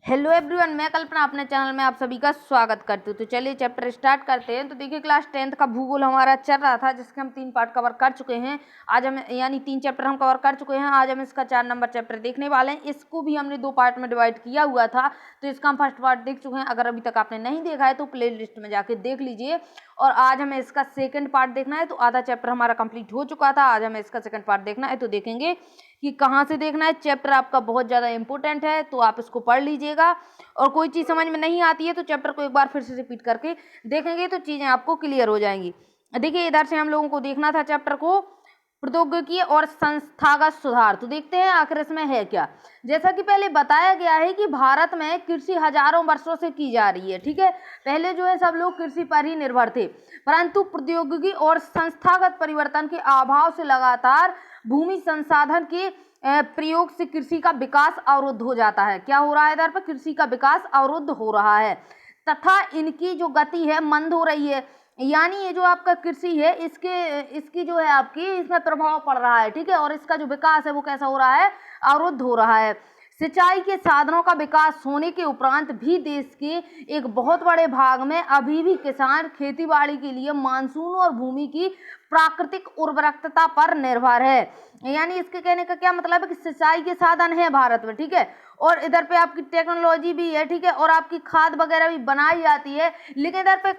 Hello everyone, मैं कल्पना अपने channel में आप सभी का स्वागत करती हूँ। तो चलिए चैप्टर स्टार्ट करते हैं। तो देखिए क्लास 10th का भूगोल हमारा चल रहा था, जिसके हम 3 पार्ट कवर कर चुके हैं। आज हम यानी 3 चैप्टर हम कवर कर चुके हैं। आज हम इसका 4 नंबर चैप्टर देखने वाले हैं। इसको भी हमने 2 पार्ट में डिवाइड किया हुआ था, तो इसका हम फर्स्ट पार्ट देख चुके हैं। अगर अभी तक आपने नहीं देखा है तो प्ले लिस्ट में जाके देख लीजिए। और आज हमें इसका सेकेंड पार्ट देखना है। तो आधा चैप्टर हमारा कंप्लीट हो चुका था, आज हमें इसका सेकेंड पार्ट देखना है। तो देखेंगे कि कहाँ से देखना है। चैप्टर आपका बहुत ज़्यादा इंपॉर्टेंट है, तो आप इसको पढ़ लीजिएगा। और कोई चीज़ समझ में नहीं आती है तो चैप्टर को एक बार फिर से रिपीट करके देखेंगे तो चीज़ें आपको क्लियर हो जाएंगी। देखिए इधर से हम लोगों को देखना था चैप्टर को, प्रौद्योगिकी और संस्थागत सुधार। तो देखते हैं आखिर इसमें है क्या। जैसा कि पहले बताया गया है कि भारत में कृषि हजारों वर्षों से की जा रही है, ठीक है। पहले जो है सब लोग कृषि पर ही निर्भर थे, परंतु प्रौद्योगिकी और संस्थागत परिवर्तन के अभाव से लगातार भूमि संसाधन के प्रयोग से कृषि का विकास अवरुद्ध हो जाता है। क्या हो रहा है इधर पर? कृषि का विकास अवरुद्ध हो रहा है तथा इनकी जो गति है मंद हो रही है। यानी ये जो आपका कृषि है इसकी जो है आपकी इसमें प्रभाव पड़ रहा है, ठीक है। और इसका जो विकास है वो कैसा हो रहा है? अवरुद्ध हो रहा है। सिंचाई के साधनों का विकास होने के उपरांत भी देश के एक बहुत बड़े भाग में अभी भी किसान खेतीबाड़ी के लिए मानसून और भूमि की प्राकृतिक उर्वरकता पर निर्भर है। यानी इसके कहने का क्या मतलब है कि सिंचाई के साधन है भारत में, ठीक है। और इधर पे आपकी टेक्नोलॉजी भी है, ठीक है। और आपकी खाद वगैरह भी बनाई जाती है, लेकिन इधर पे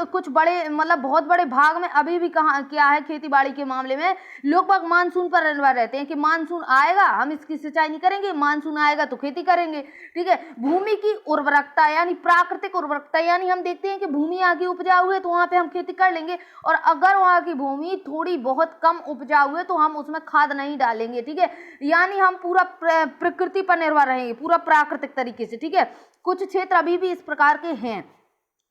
कुछ बड़े मतलब बहुत बड़े भाग में अभी भी कहाँ क्या है, खेती बाड़ी के मामले में लोग बाग मानसून पर निर्भर रहते हैं कि मानसून आएगा हम इसकी सिंचाई नहीं करेंगे, मानसून आएगा तो खेती करेंगे, ठीक है। भूमि की उर्वरकता यानी प्राकृतिक उर्वरकता, यानी हम देखते हैं कि भूमि यहाँ की उपजाऊ है तो वहाँ पे हम खेती कर लेंगे, और अगर वहाँ की भूमि थोड़ी बहुत कम उपजाऊ है तो हम उसमें खाद नहीं डालेंगे, ठीक है। यानी हम पूरा प्रकृति पर निर्भर रहेंगे, पूरा प्राकृतिक तरीके से, ठीक है। कुछ क्षेत्र अभी भी इस प्रकार के हैं।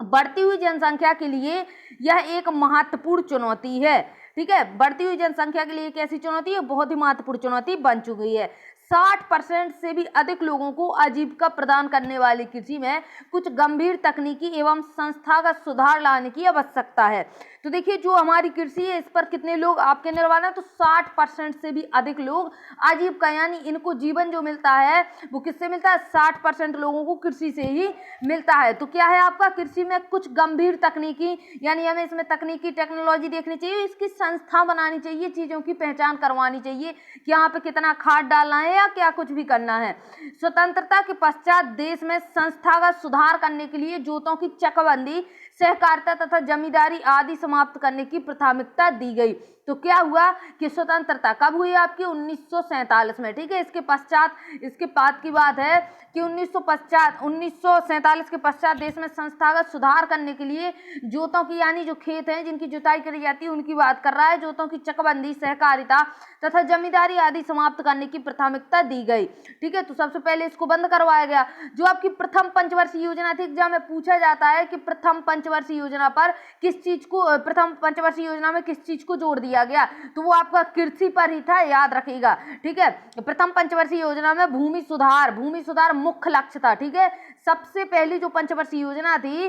बढ़ती हुई जनसंख्या के लिए यह एक महत्वपूर्ण चुनौती है, ठीक है। बढ़ती हुई जनसंख्या के लिए एक ऐसी चुनौती है, बहुत ही महत्वपूर्ण चुनौती बन चुकी है। 60% से भी अधिक लोगों को आजीविका प्रदान करने वाली कृषि में कुछ गंभीर तकनीकी एवं संस्थागत सुधार लाने की आवश्यकता है। तो देखिए जो हमारी कृषि है इस पर कितने लोग आपके निर्भर हैं? तो 60% से भी अधिक लोग आजीविका यानी इनको जीवन जो मिलता है वो किससे मिलता है? 60% लोगों को कृषि से ही मिलता है। तो क्या है आपका कृषि में कुछ गंभीर तकनीकी, यानी हमें इसमें तकनीकी टेक्नोलॉजी देखनी चाहिए, इसकी संस्था बनानी चाहिए, चीज़ों की पहचान करवानी चाहिए कि यहाँ पे कितना खाद डालना है या क्या कुछ भी करना है। स्वतंत्रता के पश्चात देश में संस्थागत सुधार करने के लिए जोतों की चकबंदी, सहकारिता तथा जमींदारी आदि समाप्त करने की प्राथमिकता दी गई। तो क्या हुआ कि स्वतंत्रता कब हुई आपकी? 1947 में, ठीक है। इसके पश्चात इसके बाद की बात है कि 1947 के पश्चात देश में संस्थागत सुधार करने के लिए जोतों की यानी जो खेत हैं जिनकी जुताई करी जाती है उनकी बात कर रहा है, जोतों की चकबंदी, सहकारिता तथा जमींदारी आदि समाप्त करने की प्राथमिकता दी गई, ठीक है। तो सबसे पहले इसको बंद करवाया गया। जो आपकी प्रथम पंचवर्षीय योजना थी, एग्जाम में पूछा जाता है कि प्रथम पंचवर्षीय योजना पर किस चीज को, प्रथम पंचवर्षीय योजना में किस चीज को जोड़ दिया गया? तो वो आपका कृषि पर ही था, याद रखिएगा, ठीक है। प्रथम पंचवर्षीय योजना में भूमि सुधार मुख्य लक्ष्य था, ठीक है। सबसे पहली जो पंचवर्षीय योजना थी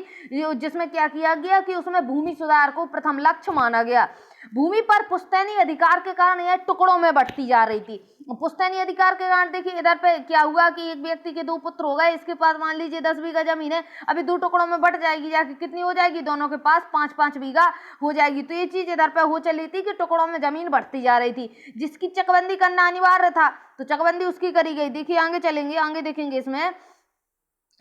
जिसमें क्या किया गया कि उसमें भूमि सुधार को प्रथम लक्ष्य माना गया। भूमि पर पुश्तैनी अधिकार के कारण यह टुकड़ों में बंटती जा रही थी। पुश्तैनी अधिकार के कारण देखिए इधर पे क्या हुआ कि एक व्यक्ति के 2 पुत्र हो गए, इसके पास मान लीजिए 10 बीघा जमीन है, अभी 2 टुकड़ों में बट जाएगी, जाके कितनी हो जाएगी? दोनों के पास 5-5 बीघा हो जाएगी। तो ये चीज इधर पे हो चली थी कि टुकड़ों में जमीन बढ़ती जा रही थी, जिसकी चकबंदी करना अनिवार्य था, तो चकबंदी उसकी करी गई। देखिए आगे चलेंगे, आगे देखेंगे, इसमें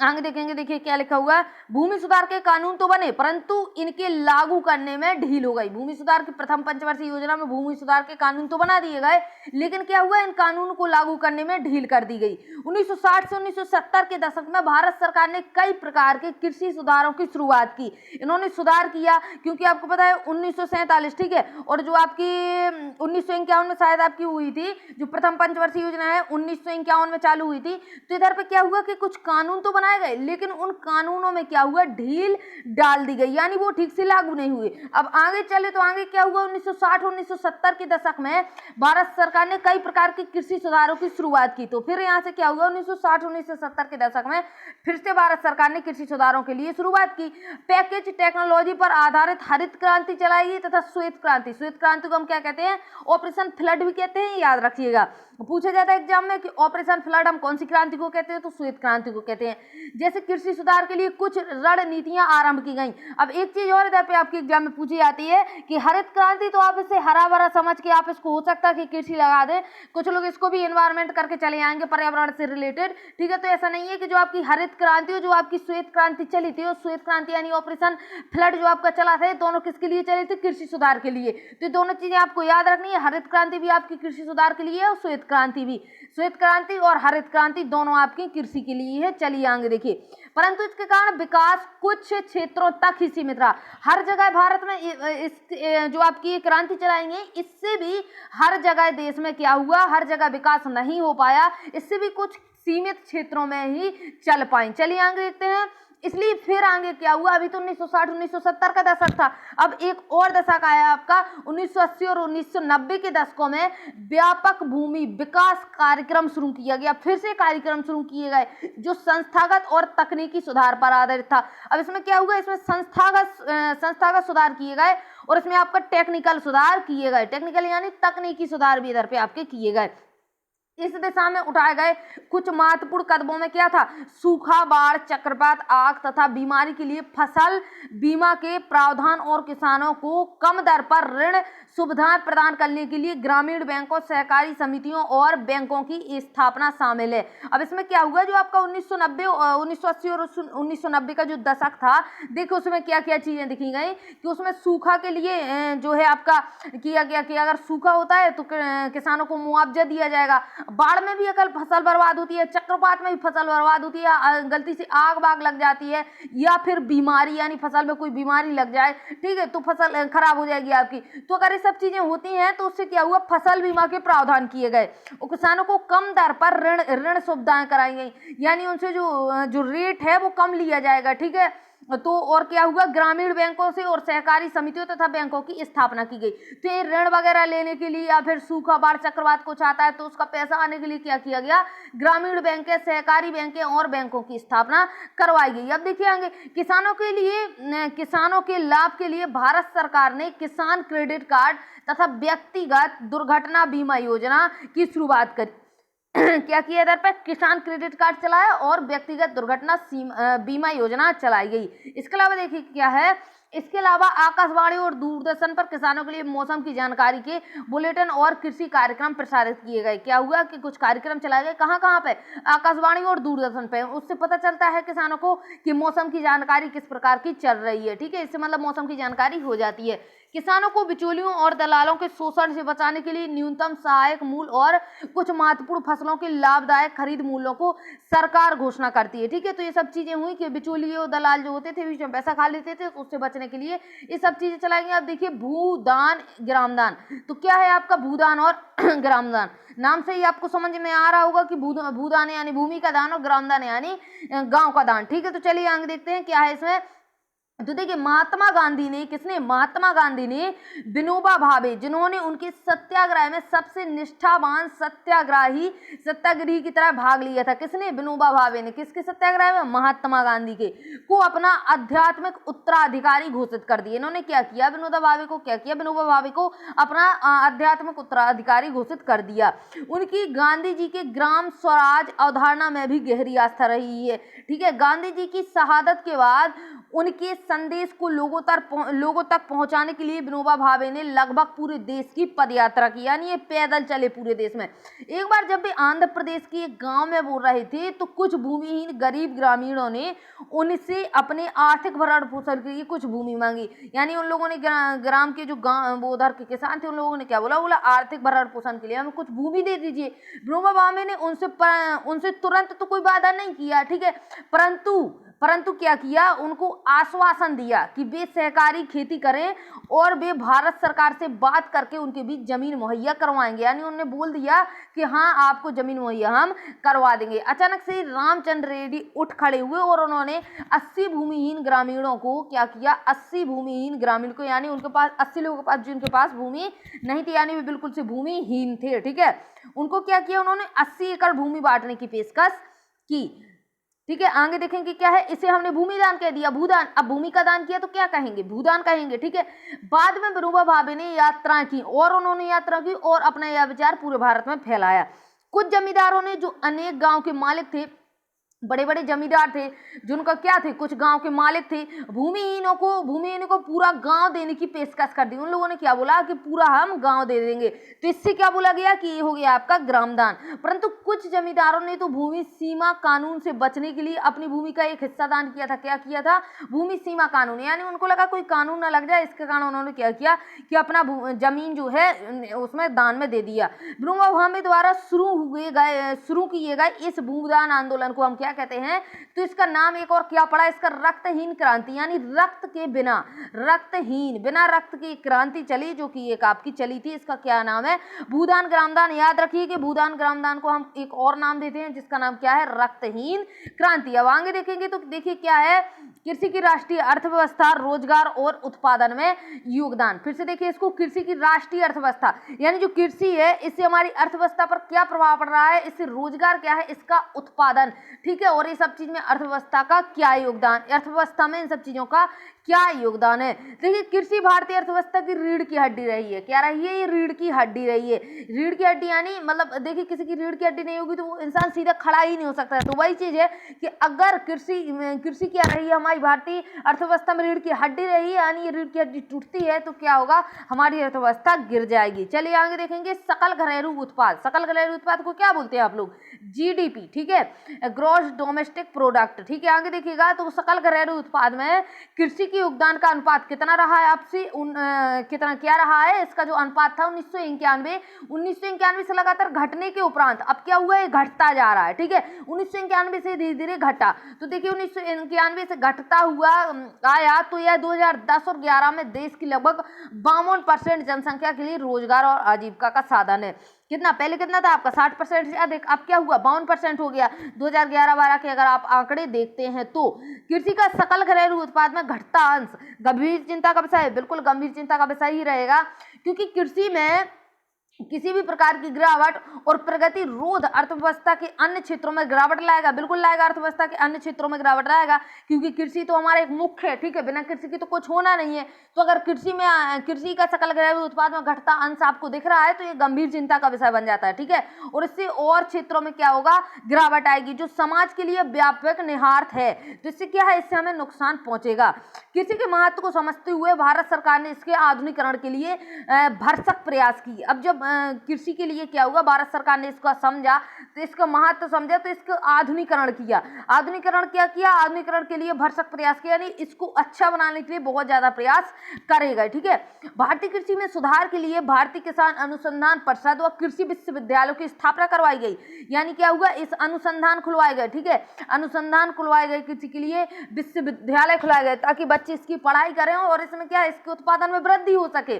आगे देखेंगे, देखिए क्या लिखा हुआ है। भूमि सुधार के कानून तो बने परंतु इनके लागू करने में ढील हो गई। भूमि सुधार की प्रथम पंचवर्षीय योजना में भूमि सुधार के कानून तो बना दिए गए, लेकिन क्या हुआ, इन कानून को लागू करने में ढील कर दी गई। 1960 से 1970 के दशक में भारत सरकार ने कई प्रकार के कृषि सुधारों की शुरुआत की। इन्होंने सुधार किया क्योंकि आपको पता है 1947, ठीक है। और जो आपकी 1951 में शायद आपकी हुई थी जो प्रथम पंचवर्षीय योजना है, 1951 में चालू हुई थी। तो इधर पे क्या हुआ कि कुछ कानून तो बनाए गए, लेकिन उन कानूनों में क्या हुआ, ढील डाल दी गई, यानी वो ठीक से लागू नहीं हुए। अब आगे चले तो आगे क्या हुआ, 1960-1970 के दशक में भारत सरकार ने कई प्रकार के कृषि सुधारों की शुरुआत की। तो फिर यहाँ से क्या हुआ, 1960-1970 के दशक में फिर से भारत सरकार ने कृषि सुधारों के लिए शुरुआत की। पैकेज टेक्नोलॉजी पर आधारित हरित क्रांति चलाई गई तथा श्वेत क्रांति को हम क्या कहते हैं, ऑपरेशन फ्लड भी कहते हैं, याद रखिएगा। पूछा जाता है एग्जाम में कि ऑपरेशन फ्लड हम कौन सी क्रांति को कहते हैं, तो श्वेत क्रांति को कहते हैं। जैसे कृषि सुधार के लिए कुछ रणनीतियां आरंभ की गई। अब एक चीज और इधर पे आपके एग्जाम में पूछी जाती है कि हरित क्रांति, तो आप इसे हरा भरा समझ के आप इसको हो सकता है कि कृषि लगा दें, कुछ लोग इसको भी एनवायरमेंट करके चले आएंगे पर्यावरण से रिलेटेड, ठीक है। तो ऐसा नहीं है कि जो आपकी हरित क्रांति हो, जो आपकी श्वेत क्रांति चली थी, श्वेत क्रांति यानी ऑपरेशन फ्लड जो आपका चला था, दोनों किसके लिए चली थी, कृषि सुधार के लिए। तो दोनों चीजें आपको याद रखनी है, हरित क्रांति भी आपकी कृषि सुधार के लिए है और श्वेत क्रांति भी। श्वेत क्रांति और हरित क्रांति दोनों आपकी कृषि के लिए है। चलिए आगे देखिए, परंतु इसके कारण विकास कुछ क्षेत्रों तक ही सीमित रहा। हर जगह भारत में इस जो आपकी क्रांति चलाएंगे, इससे भी हर जगह देश में क्या हुआ, हर जगह विकास नहीं हो पाया, इससे भी कुछ सीमित क्षेत्रों में ही चल पाए। चलिए आगे देखते हैं। इसलिए फिर आगे क्या हुआ, अभी तो 1960-1970 का दशक था, अब एक और दशक आया आपका 1980 और 1990 के दशकों में व्यापक भूमि विकास कार्यक्रम शुरू किया गया। फिर से कार्यक्रम शुरू किए गए जो संस्थागत और तकनीकी सुधार पर आधारित था। अब इसमें क्या हुआ, इसमें संस्थागत सुधार किए गए और इसमें आपका टेक्निकल सुधार किए गए। टेक्निकल यानी तकनीकी सुधार भी इधर पे आपके किए गए। इस दिशा में उठाए गए कुछ महत्वपूर्ण कदमों में क्या था, सूखा, बाढ़, चक्रवात, आग तथा बीमारी के लिए फसल बीमा के प्रावधान और किसानों को कम दर पर ऋण सुविधाएं प्रदान करने के लिए ग्रामीण बैंकों, सहकारी समितियों और बैंकों की स्थापना शामिल है। अब इसमें क्या हुआ, जो आपका 1980 और 1990 का जो दशक था, देखो उसमें क्या क्या चीजें दिखी गई कि उसमें सूखा के लिए जो है आपका किया गया कि अगर सूखा होता है तो किसानों को मुआवजा दिया जाएगा। बाढ़ में भी अगर फसल बर्बाद होती है, चक्रवात में भी फसल बर्बाद होती है, गलती से आग बाग लग जाती है, या फिर बीमारी यानी फसल में कोई बीमारी लग जाए, ठीक है, तो फसल खराब हो जाएगी आपकी। तो अगर ये सब चीजें होती हैं तो उससे क्या हुआ, फसल बीमा के प्रावधान किए गए और किसानों को कम दर पर ऋण सुविधाएं कराई गई, यानी उनसे जो रेट है वो कम लिया जाएगा, ठीक है। तो और क्या हुआ, ग्रामीण बैंकों से और सहकारी समितियों तथा बैंकों की स्थापना की गई। तो ये ऋण वगैरह लेने के लिए या फिर सूखा, बाढ़, चक्रवात कुछ आता है तो उसका पैसा आने के लिए क्या किया गया, ग्रामीण बैंकें, सहकारी बैंकें और बैंकों की स्थापना करवाई गई। अब देखिए आगे, किसानों के लाभ के लिए भारत सरकार ने किसान क्रेडिट कार्ड तथा व्यक्तिगत दुर्घटना बीमा योजना की शुरुआत करी। क्या किया, इधर पे किसान क्रेडिट कार्ड चलाया और व्यक्तिगत दुर्घटना बीमा योजना चलाई गई। इसके अलावा देखिए क्या है, इसके अलावा आकाशवाणी और दूरदर्शन पर किसानों के लिए मौसम की जानकारी के बुलेटिन और कृषि कार्यक्रम प्रसारित किए गए। क्या हुआ कि कुछ कार्यक्रम चलाए गए, कहाँ कहाँ पे, आकाशवाणी और दूरदर्शन पे। उससे पता चलता है किसानों को कि मौसम की जानकारी किस प्रकार की चल रही है, ठीक है, इससे मतलब मौसम की जानकारी हो जाती है। किसानों को बिचौलियों और दलालों के शोषण से बचाने के लिए न्यूनतम सहायक मूल्य और कुछ महत्वपूर्ण फसलों के लाभदायक खरीद मूल्यों को सरकार घोषणा करती है, ठीक है। तो ये सब चीजें हुई कि बिचौलिए और दलाल जो होते थे बीच में पैसा खा लेते थे, उससे बचने के लिए ये सब चीजें चलाई गई। अब देखिए भूदान, ग्रामदान, तो क्या है आपका भूदान और ग्रामदान, नाम से ही आपको समझ में आ रहा होगा कि भूदान यानी भूमि का दान और ग्रामदान यानी गांव का दान, ठीक है। तो चलिए आगे देखते हैं क्या है इसमें। तो देखिए महात्मा गांधी ने, किसने, महात्मा गांधी ने विनोबा भावे, जिन्होंने उनके सत्याग्रह में सबसे निष्ठावान सत्याग्रही की तरह भाग लिया था, किसने, विनोबा भावे ने। किसके सत्याग्रह में, महात्मा गांधी के, को अपना आध्यात्मिक उत्तराधिकारी घोषित कर दिया। इन्होंने क्या किया, विनोबा भावे को क्या किया, विनोबा भावे को अपना आध्यात्मिक उत्तराधिकारी घोषित कर दिया। उनकी गांधी जी के ग्राम स्वराज अवधारणा में भी गहरी आस्था रही है, ठीक है। गांधी जी की शहादत के बाद उनके संदेश को लोगों तक पहुंचाने के लिए विनोबा भावे ने लगभग पूरे देश की पदयात्रा की, यानी ये पैदल चले पूरे देश में। एक बार जब वे आंध्र प्रदेश के एक गांव में बोल रहे थे तो कुछ भूमिहीन गरीब ग्रामीणों ने उनसे अपने आर्थिक भरण पोषण के लिए कुछ भूमि मांगी, यानी उन लोगों ने ग्राम के जो गांव वो उधर के किसान थे, उन लोगों ने क्या बोला आर्थिक भरण पोषण के लिए हमें कुछ भूमि दे दीजिए। विनोबा भावे ने उनसे तुरंत तो कोई वादा नहीं किया, ठीक है, परंतु क्या किया, उनको आश्वासन दिया कि वे सहकारी खेती करें और वे भारत सरकार से बात करके उनके बीच जमीन मुहैया करवाएंगे, यानी उन्होंने बोल दिया कि हाँ आपको जमीन मुहैया हम करवा देंगे। अचानक से रामचंद्र रेड्डी उठ खड़े हुए और उन्होंने 80 भूमिहीन ग्रामीणों को क्या किया, 80 भूमिहीन ग्रामीण को, यानी उनके पास 80 लोगों के पास जिनके पास भूमि नहीं थी, यानी वे बिल्कुल से भूमिहीन थे, ठीक है, उनको क्या किया, उन्होंने 80 एकड़ भूमि बांटने की पेशकश की, ठीक है। आगे देखेंगे क्या है, इसे हमने भूमि दान कह दिया, भूदान। अब भूमि का दान किया तो क्या कहेंगे, भूदान कहेंगे, ठीक है। बाद में विनोबा भावे ने यात्रा की और उन्होंने यात्रा की और अपना यह विचार पूरे भारत में फैलाया। कुछ जमींदारों ने, जो अनेक गांव के मालिक थे, बड़े बड़े जमींदार थे, जिनका क्या थे, कुछ गांव के मालिक थे, भूमिहीनों को पूरा गांव देने की पेशकश कर दी। उन लोगों ने क्या बोला कि पूरा हम गांव दे देंगे, तो इससे क्या बोला गया कि ये हो गया आपका ग्रामदान। परंतु कुछ जमींदारों ने तो भूमि सीमा कानून से बचने के लिए अपनी भूमि का एक हिस्सा दान किया था। क्या किया था? भूमि सीमा कानून, यानी उनको लगा कोई कानून न लग जाए, इसके कारण उन्होंने क्या किया कि अपना जमीन जो है उसमें दान में दे दिया। विनोबा भावे द्वारा शुरू किए गए इस भूदान आंदोलन को हम क्या कहते हैं? तो इसका नाम एक और क्या पड़ा इसका? रक्तहीन क्रांति, यानी रक्त के बिना, बिना रक्त की क्रांति चली, जो कि एक आपकी चली थी। इसका क्या नाम है? भूदान ग्रामदान। याद रखिए कि भूदान ग्रामदान को हम एक और नाम देते हैं, जिसका नाम क्या है? रक्तहीन क्रांति। अब आगे देखेंगे तो देखिए क्या है, कृषि की राष्ट्रीय अर्थव्यवस्था, रोजगार और उत्पादन में योगदान। फिर से देखिए इसको, कृषि की राष्ट्रीय अर्थव्यवस्था, यानी जो कृषि है इससे हमारी अर्थव्यवस्था पर क्या प्रभाव पड़ रहा है, इससे रोजगार क्या है, इसका उत्पादन, ठीक है, और ये सब चीज में अर्थव्यवस्था का क्या योगदान, अर्थव्यवस्था में इन सब चीजों का क्या योगदान है। देखिए कृषि भारतीय अर्थव्यवस्था की रीढ़ की हड्डी रही है। क्या रही है? ये रीढ़ की हड्डी रही है। रीढ़ की हड्डी यानी मतलब देखिए किसी की रीढ़ की हड्डी नहीं होगी तो वो इंसान सीधा खड़ा ही नहीं हो सकता है। तो वही चीज है कि अगर कृषि क्या रही है, हमारी भारतीय अर्थव्यवस्था में रीढ़ की हड्डी रही है, यानी ये रीढ़ की हड्डी टूटती है तो क्या होगा, हमारी अर्थव्यवस्था गिर जाएगी। चलिए आगे देखेंगे, सकल घरेलू उत्पाद। सकल घरेलू उत्पाद को क्या बोलते हैं आप लोग? जीडीपी, ठीक है, ग्रॉस डोमेस्टिक प्रोडक्ट, ठीक है। आगे देखिएगा तो सकल घरेलू उत्पाद में कृषि के योगदान का अनुपात कितना रहा है आपसे कितना क्या रहा है? इसका जो अनुपात था 1991 से लगातार घटने के उपरांत अब क्या हुआ, ये घटता जा रहा है, ठीक है। 1991 से धीरे धीरे घटा, तो देखिए 1991 से घटता हुआ आया, तो यह 2010 और 11 में देश की लगभग 52% जनसंख्या के लिए रोजगार और आजीविका का साधन है। कितना पहले कितना था आपका? 60% से अधिक, अब क्या हुआ, 52% हो गया 2011-12 के अगर आप आंकड़े देखते हैं तो। कृषि का सकल घरेलू उत्पाद में घटता अंश गंभीर चिंता का विषय है। बिल्कुल गंभीर चिंता का विषय ही रहेगा, क्योंकि कृषि में किसी भी प्रकार की गिरावट और प्रगति रोध अर्थव्यवस्था के अन्य क्षेत्रों में गिरावट लाएगा, बिल्कुल लाएगा, अर्थव्यवस्था के अन्य क्षेत्रों में गिरावट लाएगा, क्योंकि कृषि तो हमारा एक मुख्य है, ठीक है, बिना कृषि की तो कुछ होना नहीं है। तो अगर कृषि का सकल घरेलू उत्पाद में घटता अंश आपको दिख रहा है तो ये गंभीर चिंता का विषय बन जाता है, ठीक है। और इससे और क्षेत्रों में क्या होगा, गिरावट आएगी, जो समाज के लिए व्यापक निहितार्थ है। तो इससे क्या है, इससे हमें नुकसान पहुंचेगा। कृषि के महत्व को समझते हुए भारत सरकार ने इसके आधुनिकीकरण के लिए भरसक प्रयास किए। अब जब कृषि के लिए क्या हुआ, भारत सरकार ने इसको समझा, तो इसका महत्व समझा, तो इसका आधुनिकीकरण किया। आधुनिकीकरण क्या किया? आधुनिकीकरण के लिए भरसक प्रयास किया, यानी इसको अच्छा बनाने के लिए बहुत ज्यादा प्रयास करेगा, ठीक है। भारतीय कृषि में सुधार के लिए भारतीय किसान अनुसंधान परिषद व कृषि विश्वविद्यालयों की स्थापना करवाई गई, यानी क्या हुआ, इस अनुसंधान खुलवाए गए, ठीक है, अनुसंधान खुलवाए गए, कृषि के लिए विश्वविद्यालय खुलवाए गए ताकि बच्चे इसकी पढ़ाई करें और इसमें क्या है, इसके उत्पादन में वृद्धि हो सके।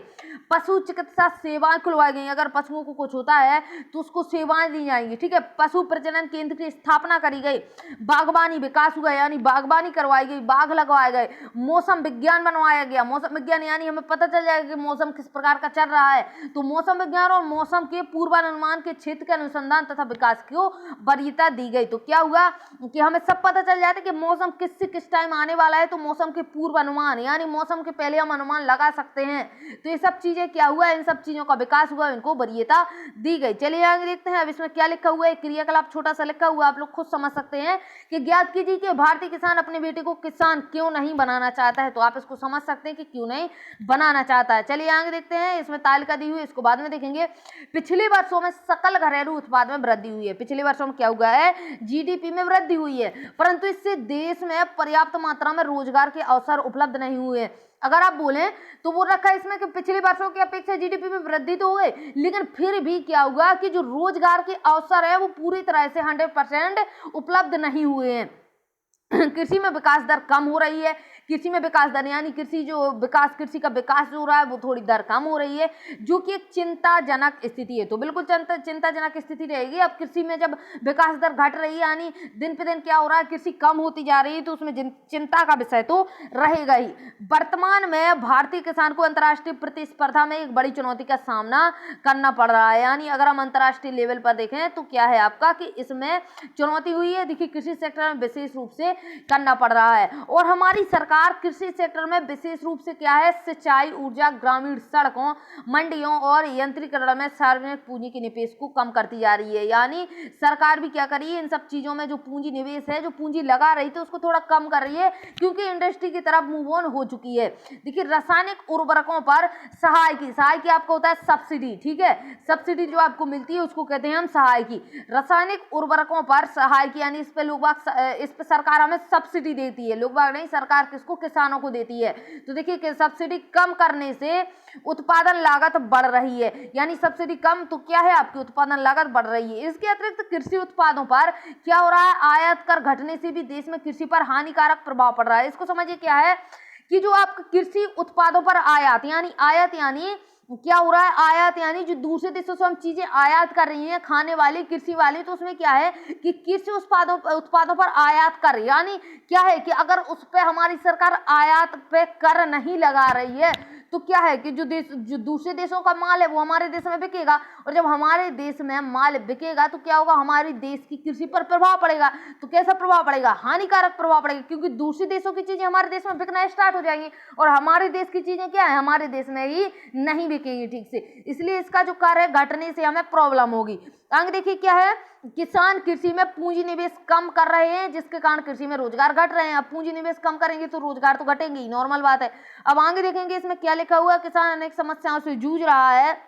पशु चिकित्सा सेवाएं खुलवाई गई, अगर पशुओं को कुछ होता है तो उसको सेवाएं दी जाएंगी, ठीक है। पशु प्रजनन केंद्र की स्थापना करी गई। बागवानी विकास हुआ, यानी बागवानी करवाई गई, बाग लगवाए गए। मौसम विज्ञान बनवाया गया। मौसम विज्ञान यानी हमें पता चल जाएगा कि मौसम किस प्रकार का चल रहा है, तो मौसम विज्ञान और मौसम के पूर्वानुमान के क्षेत्र के अनुसंधान तथा विकास को वरीयता दी गई। तो क्या हुआ कि हमें सब पता चल जाता है कि मौसम किस टाइम आने वाला है, तो मौसम के पूर्वानुमान यानी मौसम के पहले हम अनुमान लगा सकते हैं। तो ये सब चीजें क्या हुआ, इन सब चीजों का विकास हुआ, इनको वरीयता दी गई। चलिए आगे देखते हैं। अब इसमें क्या लिखा हुआ है, क्रियाकलाप छोटा सा लिखा हुआ, आप लोग खुद समझ सकते हैं कि ज्ञात कीजिए कि भारतीय किसान अपने बेटे को किसान क्यों नहीं बनाना चाहता है। तो आप इसको समझ सकते हैं कि क्यों नहीं बनाना चाहता है। चलिए आगे देखते हैं। इसमें तालिका दी हुई है, इसको बाद में देखेंगे। पिछले वर्षों में सकल घरेलू उत्पाद में वृद्धि हुई है। पिछले वर्षों में क्या हुआ है, जीडीपी में वृद्धि हुई है, परंतु इससे देश में पर्याप्त मात्रा में रोजगार के अवसर उपलब्ध नहीं हुए। अगर आप बोलें तो वो रखा है इसमें कि पिछले वर्षों की अपेक्षा जीडीपी में वृद्धि तो हो गई, लेकिन फिर भी क्या हुआ कि जो रोजगार के अवसर है वो पूरी तरह से 100% उपलब्ध नहीं हुए हैं। कृषि में विकास दर कम हो रही है। कृषि में विकास दर यानी कृषि का विकास जो हो रहा है वो थोड़ी दर कम हो रही है, जो कि एक चिंताजनक स्थिति है। तो बिल्कुल चिंताजनक स्थिति रहेगी। अब कृषि में जब विकास दर घट रही है, यानी दिन पे दिन क्या हो रहा है, कृषि कम होती जा रही है, तो उसमें चिंता का विषय तो रहेगा ही। वर्तमान में भारतीय किसान को अंतर्राष्ट्रीय प्रतिस्पर्धा में एक बड़ी चुनौती का सामना करना पड़ रहा है। यानी अगर हम अंतर्राष्ट्रीय लेवल पर देखें तो क्या है आपका कि इसमें चुनौती हुई है, देखिए कृषि सेक्टर में विशेष रूप से करना पड़ रहा है। और हमारी सरकार सरकार कृषि सेक्टर में विशेष रूप से क्या है, सिंचाई, ऊर्जा, ग्रामीण सड़कों, मंडियों और यंत्रीकरण में सार्वजनिक पूंजी के निवेश को कम करती जा रही है। यानी सरकार भी क्या कर रही है, इन सब चीजों में जो पूंजी निवेश है, जो पूंजी लगा रही थी उसको थोड़ा कम कर रही है, क्योंकि इंडस्ट्री की तरफ मूव ऑन हो चुकी है। देखिए रासायनिक उर्वरकों पर सहायकी आपको होता है सब्सिडी, ठीक है, सब्सिडी जो आपको मिलती है उसको कहते हैं हम सहायकी। रासायनिक उर्वरकों पर सहायकी यानी इस पे सरकार हमें सब्सिडी देती है, लोग बाग नहीं, सरकार किसको, किसानों को देती है। तो देखिए सब्सिडी कम करने से उत्पादन लागत बढ़ रही है, यानी सब्सिडी कम तो क्या है, आपकी उत्पादन लागत बढ़ रही है। इसके अतिरिक्त कृषि उत्पादों पर क्या हो रहा है, आयात कर घटने से भी देश में कृषि पर हानिकारक प्रभाव पड़ रहा है। इसको समझिए क्या है कि जो आपके कृषि उत्पादों पर आयात यानी क्या हो रहा है, आयात यानी जो दूसरे देशों से हम चीजें आयात कर रही हैं खाने वाली, कृषि वाली, तो उसमें क्या है कि कृषि उत्पादों पर आयात कर, यानी क्या है कि अगर उस पे हमारी सरकार आयात पे कर नहीं लगा रही है तो क्या है कि जो दूसरे देशों का माल है वो हमारे देश में बिकेगा, और जब हमारे देश में माल बिकेगा तो क्या होगा, हमारे देश की कृषि पर प्रभाव पड़ेगा। तो कैसा प्रभाव पड़ेगा, हानिकारक प्रभाव पड़ेगा, क्योंकि दूसरे देशों की चीजें हमारे देश में बिकना स्टार्ट हो जाएंगी और हमारे देश की चीजें क्या है, हमारे देश में ही नहीं बिकेगी ठीक से। इसलिए इसका जो कार्य घटने से हमें प्रॉब्लम होगी। आगे देखिए क्या है, किसान कृषि में पूंजी निवेश कम कर रहे हैं, जिसके कारण कृषि में रोजगार घट रहे हैं। अब पूंजी निवेश कम करेंगे तो रोजगार तो घटेंगे ही, नॉर्मल बात है। अब आगे देखेंगे इसमें क्या लिखा हुआ है, किसान अनेक समस्याओं से जूझ रहा है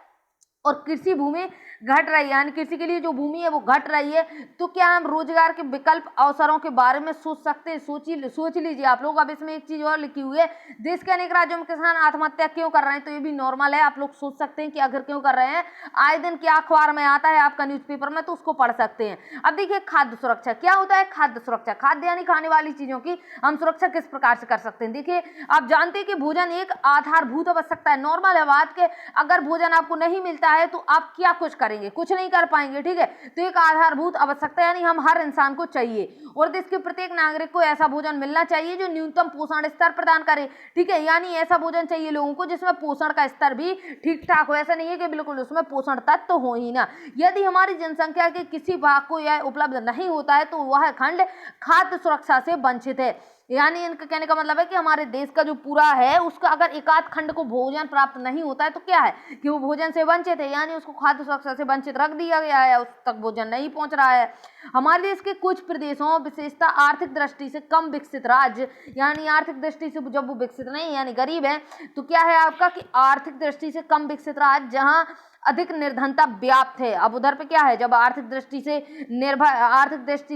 और कृषि भूमि घट रही है, यानी कृषि के लिए जो भूमि है वो घट रही है। तो क्या हम रोजगार के विकल्प अवसरों के बारे में सोच सकते हैं, सोच लीजिए आप लोग। अब इसमें एक चीज और लिखी हुई है, देश के अनेक राज्यों में किसान आत्महत्या क्यों कर रहे हैं, तो ये भी नॉर्मल है, आप लोग सोच सकते हैं कि आखिर क्यों कर रहे हैं। आए दिन क्या अखबार में आता है आपका न्यूज़पेपर में, तो उसको पढ़ सकते हैं। अब देखिए खाद्य सुरक्षा क्या होता है, खाद्य सुरक्षा, खाद्य यानी खाने वाली चीजों की हम सुरक्षा किस प्रकार से कर सकते हैं। देखिए आप जानते हैं कि भोजन एक आधारभूत आवश्यकता है, नॉर्मल है बात के, अगर भोजन आपको नहीं मिलता है तो आप क्या कुछ करेंगे, कुछ नहीं कर पाएंगे, ठीक है। तो एक आधारभूत आवश्यकता यानी हम हर इंसान को चाहिए, और देश के प्रत्येक नागरिक को ऐसा भोजन मिलना चाहिए जो न्यूनतम पोषण स्तर प्रदान करे, ठीक है। यानी ऐसा भोजन चाहिए लोगों को जिसमें पोषण का स्तर भी ठीक ठाक हो, ऐसा नहीं है कि बिल्कुल उसमें पोषण तत्व तो हो ही ना। यदि हमारी जनसंख्या के किसी भाग को यह उपलब्ध नहीं होता है तो वह खंड खाद्य सुरक्षा से वंचित है। यानी इनका कहने का मतलब है कि हमारे देश का जो पूरा है उसका अगर एकाध खंड को भोजन प्राप्त नहीं होता है तो क्या है कि वो भोजन से वंचित है, यानी उसको खाद्य सुरक्षा से वंचित रख दिया गया है, उस तक भोजन नहीं पहुंच रहा है। हमारे देश के कुछ प्रदेशों विशेषता आर्थिक दृष्टि से कम विकसित राज्य, यानी आर्थिक दृष्टि से जब वो विकसित नहीं यानी गरीब है, तो क्या है आपका कि आर्थिक दृष्टि से कम विकसित राज्य जहां अधिक निर्धनता व्याप्त है। अब उधर पे क्या है, जब आर्थिक दृष्टि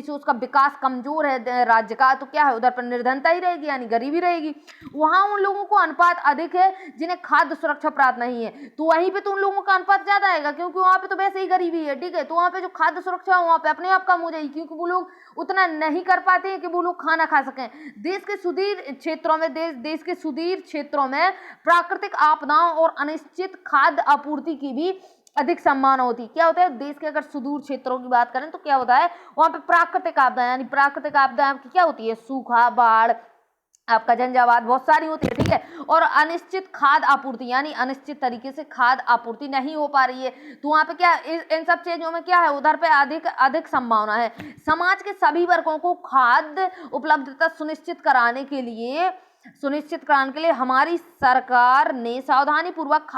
से उसका विकास कमजोर है राज्य का, तो क्या है उधर पर निर्धनता ही रहेगी, यानी गरीबी रहेगी। वहां उन लोगों को अनुपात अधिक है जिन्हें खाद्य सुरक्षा प्राप्त नहीं है, तो वहीं पे तो उन लोगों का अनुपात ज्यादा आएगा, क्योंकि वहां पे तो वैसे ही गरीबी है, ठीक है। तो वहां पे जो खाद्य सुरक्षा है वहां पे अपने आप कम हो जाएगी, क्योंकि वो लोग उतना नहीं कर पाते हैं कि वो लोग खाना खा सकें। देश के सुदूर क्षेत्रों में प्राकृतिक आपदाओं और अनिश्चित खाद्य आपूर्ति की भी अधिक संभावना होती है। क्या होता है, देश के अगर सुदूर क्षेत्रों की बात करें तो क्या होता है, वहां पे प्राकृतिक आपदा यानी प्राकृतिक आपदा आपकी क्या होती है, सूखा, बाढ़, आपका झंझावात बहुत सारी होती है, ठीक है। और अनिश्चित खाद्य आपूर्ति यानी अनिश्चित तरीके से खाद्य आपूर्ति नहीं हो पा रही है, तो वहां पे क्या इन सब चीजों में क्या है, उधर पे अधिक संभावना है। समाज के सभी वर्गों को खाद्य उपलब्धता सुनिश्चित कराने के लिए हमारी सरकार ने सावधानी पूर्वक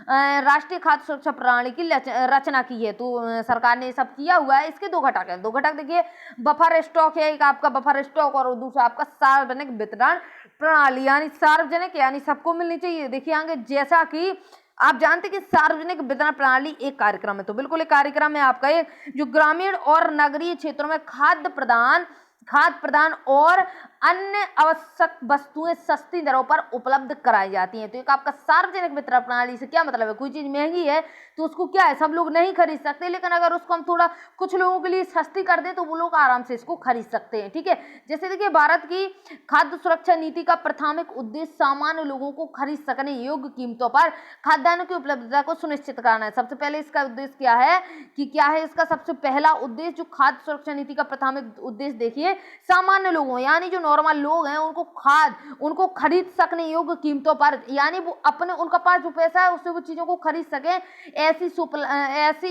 राष्ट्रीय खाद्य सुरक्षा प्रणाली की रचना की है। तो सरकार ने सब किया हुआ है। इसके दो घटक है, देखिए बफर स्टॉक है एक आपका बफर स्टॉक, और दूसरा आपका सार्वजनिक वितरण प्रणाली, यानी सार्वजनिक यानी सबको मिलनी चाहिए। देखिए आगे जैसा कि आप जानते हैं कि सार्वजनिक वितरण प्रणाली एक कार्यक्रम है, तो बिल्कुल एक कार्यक्रम है आपका एक, जो ग्रामीण और नगरीय क्षेत्रों में खाद्य प्रदान और अन्य आवश्यक वस्तुएं सस्ती दरों पर उपलब्ध कराई जाती हैं। तो एक आपका सार्वजनिक वितरण प्रणाली से क्या मतलब है, कोई चीज महंगी है तो उसको क्या है, सब लोग नहीं खरीद सकते, लेकिन अगर उसको हम थोड़ा कुछ लोगों के लिए सस्ती कर दें तो वो लोग आराम से इसको खरीद सकते हैं, ठीक है। जैसे देखिए भारत की खाद्य सुरक्षा नीति का प्राथमिक उद्देश्य सामान्य लोगों को खरीद सकने योग्य कीमतों पर खाद्यान्नों की उपलब्धता को सुनिश्चित कराना है। सबसे पहले इसका उद्देश्य क्या है इसका सबसे पहला उद्देश्य जो खाद्य सुरक्षा नीति का प्राथमिक उद्देश्य देखिए, सामान्य लोगों यानी जो नॉर्मल लोग हैं उनको खरीद सकने योग्य कीमतों पर, यानी वो उनका पास जो पैसा है उससे वो चीजों को खरीद सके, ऐसी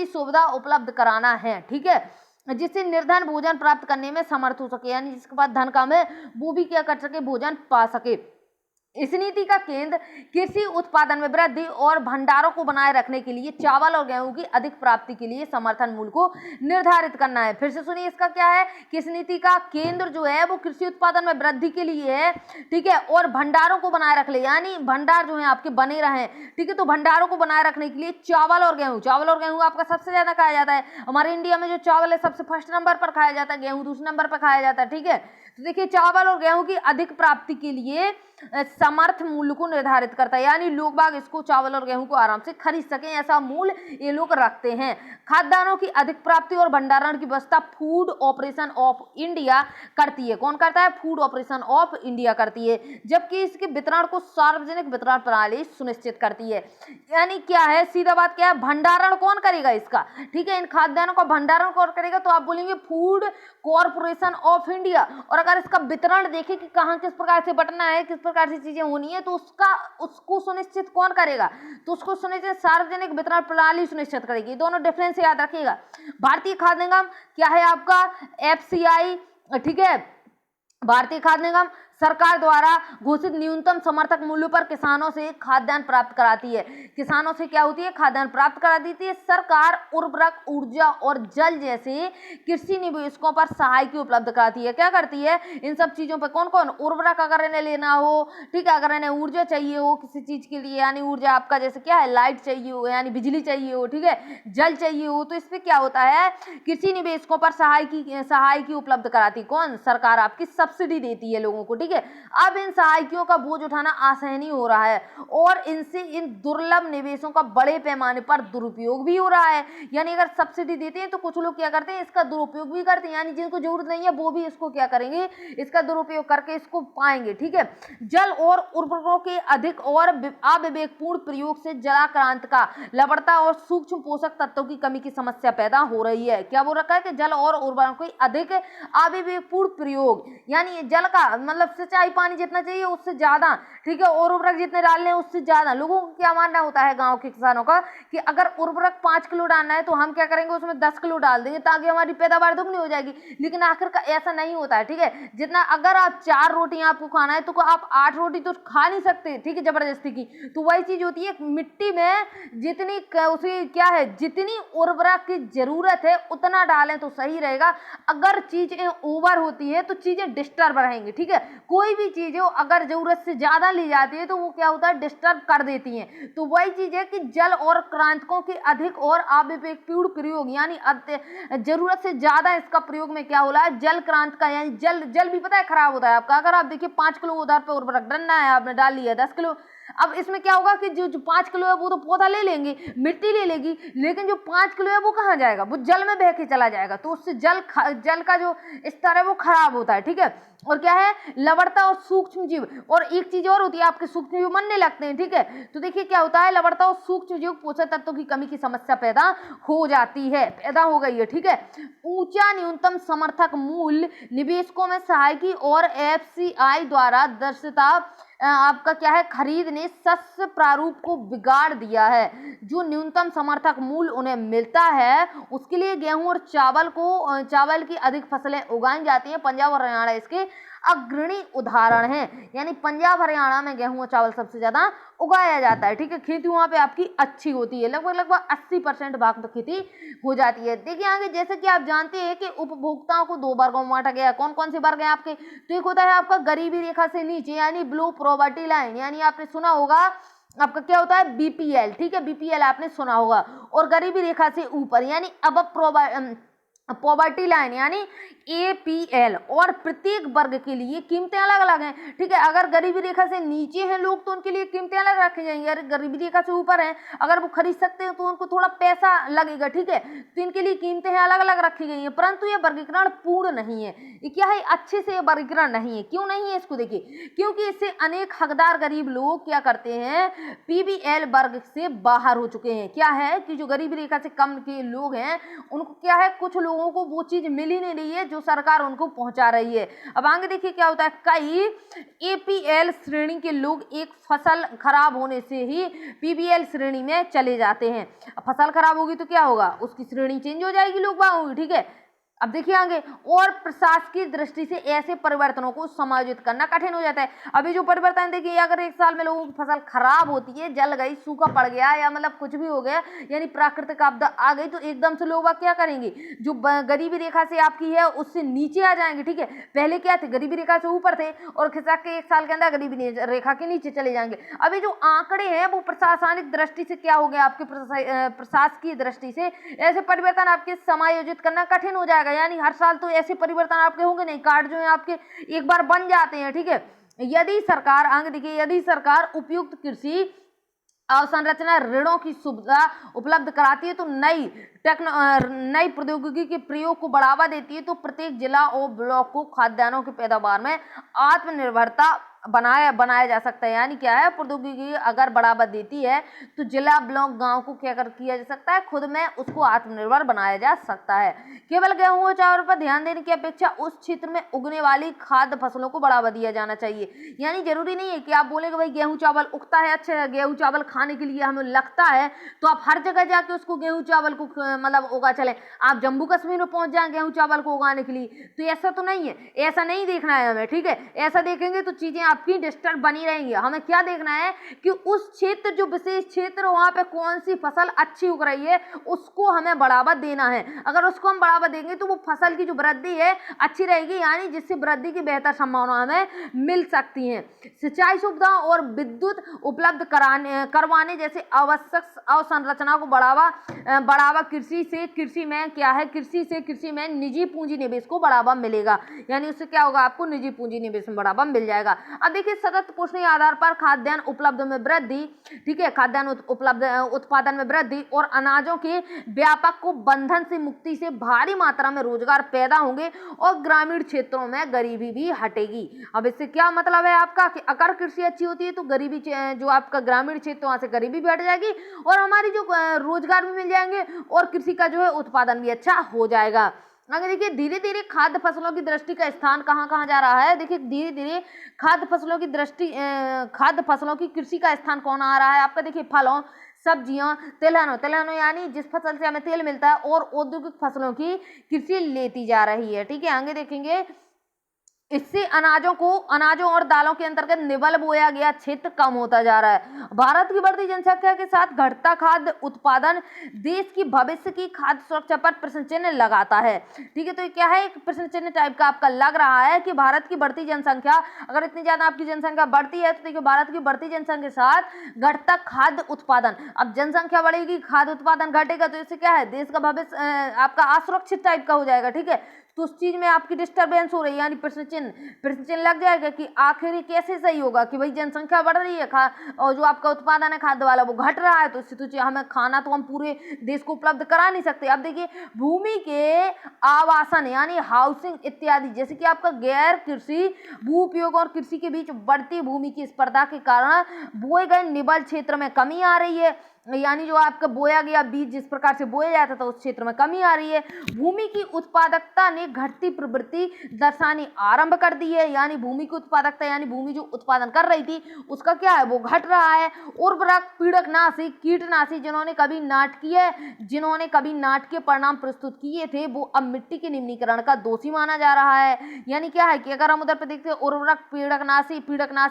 सुविधा उपलब्ध कराना है, ठीक है। जिससे निर्धन भोजन प्राप्त करने में समर्थ हो सके, यानी जिसके पास धन कम है वो भी क्या कर सके, भोजन पा सके। इस नीति का केंद्र कृषि उत्पादन में वृद्धि और भंडारों को बनाए रखने के लिए चावल और गेहूं की अधिक प्राप्ति के लिए समर्थन मूल्य को निर्धारित करना है। फिर से सुनिए, इसका क्या है कि इस नीति का केंद्र जो है वो कृषि उत्पादन में वृद्धि के लिए है, ठीक है, और भंडारों को बनाए रख ले, यानी भंडार जो है आपके बने रहे, ठीक है। तो भंडारों को बनाए रखने के लिए चावल और गेहूं आपका सबसे ज्यादा खाया जाता है। हमारे इंडिया में जो चावल है सबसे फर्स्ट नंबर पर खाया जाता है, गेहूं दूसरे नंबर पर खाया जाता है, ठीक है। तो देखिए, चावल और गेहूं की अधिक प्राप्ति के लिए समर्थ मूल्य को निर्धारित करता है, यानी लोग बाग इसको चावल और गेहूं को आराम से खरीद सकें, ऐसा मूल्य ये लोग रखते हैं। खाद्यान्नों की अधिक प्राप्ति और भंडारण की व्यवस्था फूड ऑपरेशन ऑफ इंडिया करती है। कौन करता है? फूड ऑपरेशन ऑफ इंडिया करती है, जबकि इसके वितरण को सार्वजनिक वितरण प्रणाली सुनिश्चित करती है। यानी क्या है, सीधा बात क्या है, भंडारण कौन करेगा इसका, ठीक है, इन खाद्यान्नों का भंडारण कौन करेगा, तो आप बोलेंगे फूड कॉर्पोरेशन ऑफ इंडिया। और अगर इसका वितरण देखें कि कहां किस प्रकार से बंटना है, किस प्रकार से चीजें होनी है, तो उसको सुनिश्चित कौन करेगा, तो उसको सुनिश्चित सार्वजनिक वितरण प्रणाली सुनिश्चित करेगी। दोनों डिफरेंस याद रखिएगा। भारतीय खाद्य निगम क्या है आपका, एफसीआई, ठीक है। भारतीय खाद्य निगम सरकार द्वारा घोषित न्यूनतम समर्थक मूल्य पर किसानों से खाद्यान्न प्राप्त कराती है। किसानों से क्या होती है, खाद्यान्न प्राप्त करा देती है। सरकार उर्वरक, ऊर्जा और जल जैसे कृषि निवेशकों पर सहायता उपलब्ध कराती है। क्या करती है, इन सब चीजों पर कौन कौन, उर्वरक अगर इन्हें लेना हो, ठीक है, अगर इन्हें ऊर्जा चाहिए हो किसी चीज के लिए, यानी ऊर्जा आपका जैसे क्या है, लाइट चाहिए हो, यानी बिजली चाहिए हो, ठीक है, जल चाहिए हो, तो इसमें क्या होता है, कृषि निवेशकों पर सहायता उपलब्ध कराती कौन, सरकार आपकी सब्सिडी देती है लोगों को, ठीक है। अब इन सहायकों का बोझ उठाना आसानी हो रहा है और इनसे इन दुर्लभ निवेशों का बड़े पैमाने पर दुरुपयोग भी हो रहा है। यानी अगर सब्सिडी देते हैं तो कुछ लोग क्या करते हैं, इसका दुरुपयोग भी करते हैं, यानी जिनको जरूरत नहीं है वो भी इसको क्या करेंगे, इसका दुरुपयोग करके इसको पाएंगे, ठीक है। जल और उर्वरकों के अधिक और अविवेकपूर्ण प्रयोग से जलाक्रांत का लवणता और सूक्ष्म पोषक तत्वों की कमी की समस्या पैदा हो रही है। क्या बोल रखा है कि जल और उर्वरकों के अधिक अविवेकपूर्ण प्रयोग, यानी जल का मतलब सिंचाई पानी जितना चाहिए उससे ज्यादा, ठीक है, और उर्वरक जितने डालने हैं उससे ज्यादा। लोगों को क्या मानना होता है गांव के किसानों का कि अगर उर्वरक 5 किलो डालना है तो हम क्या करेंगे, उसमें 10 किलो डाल देंगे ताकि हमारी पैदावार दुगनी हो जाएगी। लेकिन आखिर का ऐसा नहीं होता है, ठीक है। जितना अगर आप 4 रोटियां आपको खाना है तो आप 8 रोटी तो खा नहीं सकते, ठीक है, जबरदस्ती की। तो वही चीज होती है, मिट्टी में जितनी उसे क्या है, जितनी उर्वरक की जरूरत है उतना डालें तो सही रहेगा। अगर चीजें ओवर होती है तो चीजें डिस्टर्ब रहेंगी, ठीक है। कोई भी चीज हो अगर जरूरत से ज्यादा ली जाती है तो वो क्या होता है, डिस्टर्ब कर देती हैं। तो वही चीज है कि जल और क्रांतकों के अधिक और अविवेकपूर्ण प्रयोग, यानी जरूरत से ज्यादा इसका प्रयोग में क्या हो रहा है, जल क्रांत का, यानी जल भी पता है खराब होता है आपका। अगर आप देखिए 5 किलो उधार पे उर्वरक डालना है, आपने डाल लिया 10 किलो, अब इसमें क्या होगा कि जो 5 किलो है वो तो पौधा ले लेंगे, मिट्टी ले लेगी, लेकिन जो 5 किलो है वो कहाँ जाएगा, वो जल में बह के चला जाएगा। तो उससे जल का जो स्तर है वो खराब होता है, ठीक है। और क्या है, लवणता और सूक्ष्म जीव, और एक चीज और होती है, आपके सूक्ष्म जीव मरने लगते हैं, ठीक है। तो देखिए क्या होता है, लवणता और सूक्ष्म जीव पोषक तत्वों की कमी की समस्या पैदा हो जाती है, पैदा हो गई है, ठीक है। ऊंचा न्यूनतम समर्थक मूल्य निवेशकों में सहायकी और एफसीआई द्वारा दर्शिता आपका क्या है, खरीद ने शस्य प्रारूप को बिगाड़ दिया है। जो न्यूनतम समर्थक मूल्य उन्हें मिलता है उसके लिए गेहूं और चावल की अधिक फसलें उगाई जाती हैं। पंजाब और हरियाणा इसके अग्रणी उदाहरण हैं, यानी पंजाब हरियाणा में गेहूं और चावल सबसे ज्यादा उगाया जाता है, ठीक है। खेती वहां पे आपकी अच्छी होती है, लगभग 80% भाग पे खेती हो जाती है। देखिए आगे, जैसे कि आप जानते हैं कि उपभोक्ताओं को 2 वर्गों में बांटा गया है। कौन कौन से वर्ग हैं आपके, तो एक होता है आपका गरीबी रेखा से नीचे, यानी बिलो पॉवर्टी लाइन, यानी आपने सुना होगा आपका क्या होता है, बीपीएल, ठीक है, बीपीएल आपने सुना होगा। और गरीबी रेखा से ऊपर यानी अब पॉवर्टी लाइन यानी एपीएल। और प्रत्येक वर्ग के लिए कीमतें अलग अलग हैं, ठीक है। अगर गरीबी रेखा से नीचे हैं लोग तो उनके लिए कीमतें अलग रखी जाएंगी, अगर गरीबी रेखा से ऊपर हैं अगर वो खरीद सकते हैं तो उनको थोड़ा पैसा लगेगा, ठीक है। तो इनके लिए कीमतें अलग अलग रखी गई हैं, परंतु ये वर्गीकरण पूर्ण नहीं है। ये क्या है, अच्छे से वर्गीकरण नहीं है। क्यों नहीं है, इसको देखिए, क्योंकि इससे अनेक हकदार गरीब लोग क्या करते हैं, पीबीएल वर्ग से बाहर हो चुके हैं। क्या है कि जो गरीबी रेखा से कम के लोग हैं उनको क्या है, कुछ लोगों को वो चीज मिल ही नहीं रही है जो सरकार उनको पहुंचा रही है। अब आगे देखिए क्या होता है, कई एपीएल श्रेणी के लोग एक फसल खराब होने से ही पीबीएल श्रेणी में चले जाते हैं। अब फसल खराब होगी तो क्या होगा, उसकी श्रेणी चेंज हो जाएगी, लोग बाग होगी, ठीक है। अब देखिए आगे, और प्रशासकीय दृष्टि से ऐसे परिवर्तनों को समायोजित करना कठिन हो जाता है। अभी जो परिवर्तन देखिए, अगर एक साल में लोगों की फसल खराब होती है, जल गई, सूखा पड़ गया या मतलब कुछ भी हो गया, यानी प्राकृतिक आपदा आ गई, तो एकदम से लोग क्या करेंगे, जो गरीबी रेखा से आपकी है उससे नीचे आ जाएंगे। ठीक है, पहले क्या थे, गरीबी रेखा से ऊपर थे और खिसक के एक साल के अंदर गरीबी रेखा के नीचे चले जाएंगे। अभी जो आंकड़े हैं वो प्रशासनिक दृष्टि से क्या हो गया, आपके प्रशासकीय दृष्टि से ऐसे परिवर्तन आपके समायोजित करना कठिन हो जाएगा। यानी हर साल तो ऐसे परिवर्तन आपके होंगे नहीं, कार्ड जो है आपके एक बार बन जाते हैं। ठीक है, यदि सरकार, आगे देखिए, यदि सरकार उपयुक्त कृषि अवसंरचना ऋणों की सुविधा उपलब्ध कराती है, तो नई प्रौद्योगिकी के प्रयोग को बढ़ावा देती है, तो प्रत्येक जिला और ब्लॉक को खाद्यान्नों की पैदावार में आत्मनिर्भरता बनाया जा सकता है। यानी क्या है, प्रौद्योगिकी अगर बढ़ावा देती है तो जिला, ब्लॉक, गांव को क्या किया जा सकता है, खुद में उसको आत्मनिर्भर बनाया जा सकता है। केवल गेहूं और चावल पर ध्यान देने की अपेक्षा उस क्षेत्र में उगने वाली खाद्य फसलों को बढ़ावा दिया जाना चाहिए। यानी जरूरी नहीं है कि आप बोले कि भाई गेहूं चावल उगता है, अच्छा गेहूं चावल खाने के लिए हमें लगता है, तो आप हर जगह जाके उसको गेहूं चावल को मतलब उगा चले। आप जम्मू कश्मीर में पहुंच जाए गेहूं चावल को उगाने के लिए, तो ऐसा तो नहीं है, ऐसा नहीं देखना है हमें। ठीक है, ऐसा देखेंगे तो चीजें आपकी डिस्टर्ब बनी रहेंगी। हमें क्या देखना है कि उस क्षेत्र, जो विशेष क्षेत्र, वहां पे कौन सी फसल अच्छी उग रही है, उसको हमें बढ़ावा देना है। अगर उसको हम बढ़ावा देंगे तो वो फसल की जो वृद्धि है अच्छी रहेगी, यानी जिससे वृद्धि की बेहतर संभावना हमें मिल सकती है। सिंचाई सुविधा और विद्युत उपलब्ध करवाने जैसे आवश्यक अवसंरचना को बढ़ावा कृषि में क्या है, कृषि में निजी पूंजी निवेश को बढ़ावा मिलेगा। यानी उससे क्या होगा, आपको निजी पूंजी निवेश में बढ़ावा मिल जाएगा। अब देखिए, सतत पोषणीय आधार पर खाद्यान्न उपलब्ध में वृद्धि, ठीक है, खाद्यान्न उत्पादन में वृद्धि और अनाजों के व्यापक को बंधन से मुक्ति से भारी मात्रा में रोजगार पैदा होंगे और ग्रामीण क्षेत्रों में गरीबी भी हटेगी। अब इससे क्या मतलब है आपका, कि अगर कृषि अच्छी होती है तो गरीबी, जो आपका ग्रामीण क्षेत्र, वहां से गरीबी भी हट जाएगी और हमारी जो रोजगार भी मिल जाएंगे और कृषि का जो है उत्पादन भी अच्छा हो जाएगा। आगे देखिए, धीरे धीरे खाद्य फसलों की दृष्टि का स्थान कहाँ कहाँ जा रहा है। देखिए, धीरे धीरे खाद्य फसलों की कृषि का स्थान कौन आ रहा है आपका। देखिए, फलों, सब्जियां, तिलहनों यानी जिस फसल से हमें तेल मिलता है, और औद्योगिक फसलों की कृषि लेती जा रही है। ठीक है, आगे देखेंगे, इससे अनाजों और दालों के अंतर्गत निबल बोया गया क्षेत्र कम होता जा रहा है। भारत की बढ़ती जनसंख्या के साथ घटता खाद्य उत्पादन देश की भविष्य की खाद्य सुरक्षा पर प्रश्न चिन्ह लगाता है। ठीक है, तो ये क्या है, एक प्रश्न चिन्ह टाइप का आपका लग रहा है कि भारत की बढ़ती जनसंख्या, अगर इतनी ज्यादा आपकी जनसंख्या बढ़ती है, तो देखिए भारत की बढ़ती जनसंख्या के साथ घटता खाद्य उत्पादन, अब जनसंख्या बढ़ेगी, खाद्य उत्पादन घटेगा, तो इससे क्या है, देश का भविष्य आपका असुरक्षित टाइप का हो जाएगा। ठीक है, तो उस चीज में आपकी डिस्टरबेंस हो रही है, यानी प्रश्न चिन्ह लग जाएगा कि आखिर ये कैसे सही होगा कि भाई जनसंख्या बढ़ रही है, और जो आपका उत्पादन है खाद्य वाला वो घट रहा है, तो इससे तो हमें खाना तो हम पूरे देश को उपलब्ध करा नहीं सकते। अब देखिए, भूमि के आवासन यानी हाउसिंग इत्यादि, जैसे कि आपका गैर कृषि भू उपयोग और कृषि के बीच बढ़ती भूमि की स्पर्धा के कारण बोए गए निबल क्षेत्र में कमी आ रही है। यानी जो आपका बोया गया बीज जिस प्रकार से बोया जाता था उस क्षेत्र में कमी आ रही है। भूमि की उत्पादकता ने घटती प्रवृत्ति दर्शानी आरंभ कर दी है, यानी भूमि की उत्पादकता, यानी भूमि जो उत्पादन कर रही थी उसका क्या है, वो घट रहा है। उर्वरक, पीड़कनाशी, कीटनाशी जिन्होंने कभी नाटकीय परिणाम प्रस्तुत किए थे, वो अब मिट्टी के निम्नीकरण का दोषी माना जा रहा है। यानी क्या है कि अगर हम उधर पे देखते हैं उर्वरक, पीड़कनाशी,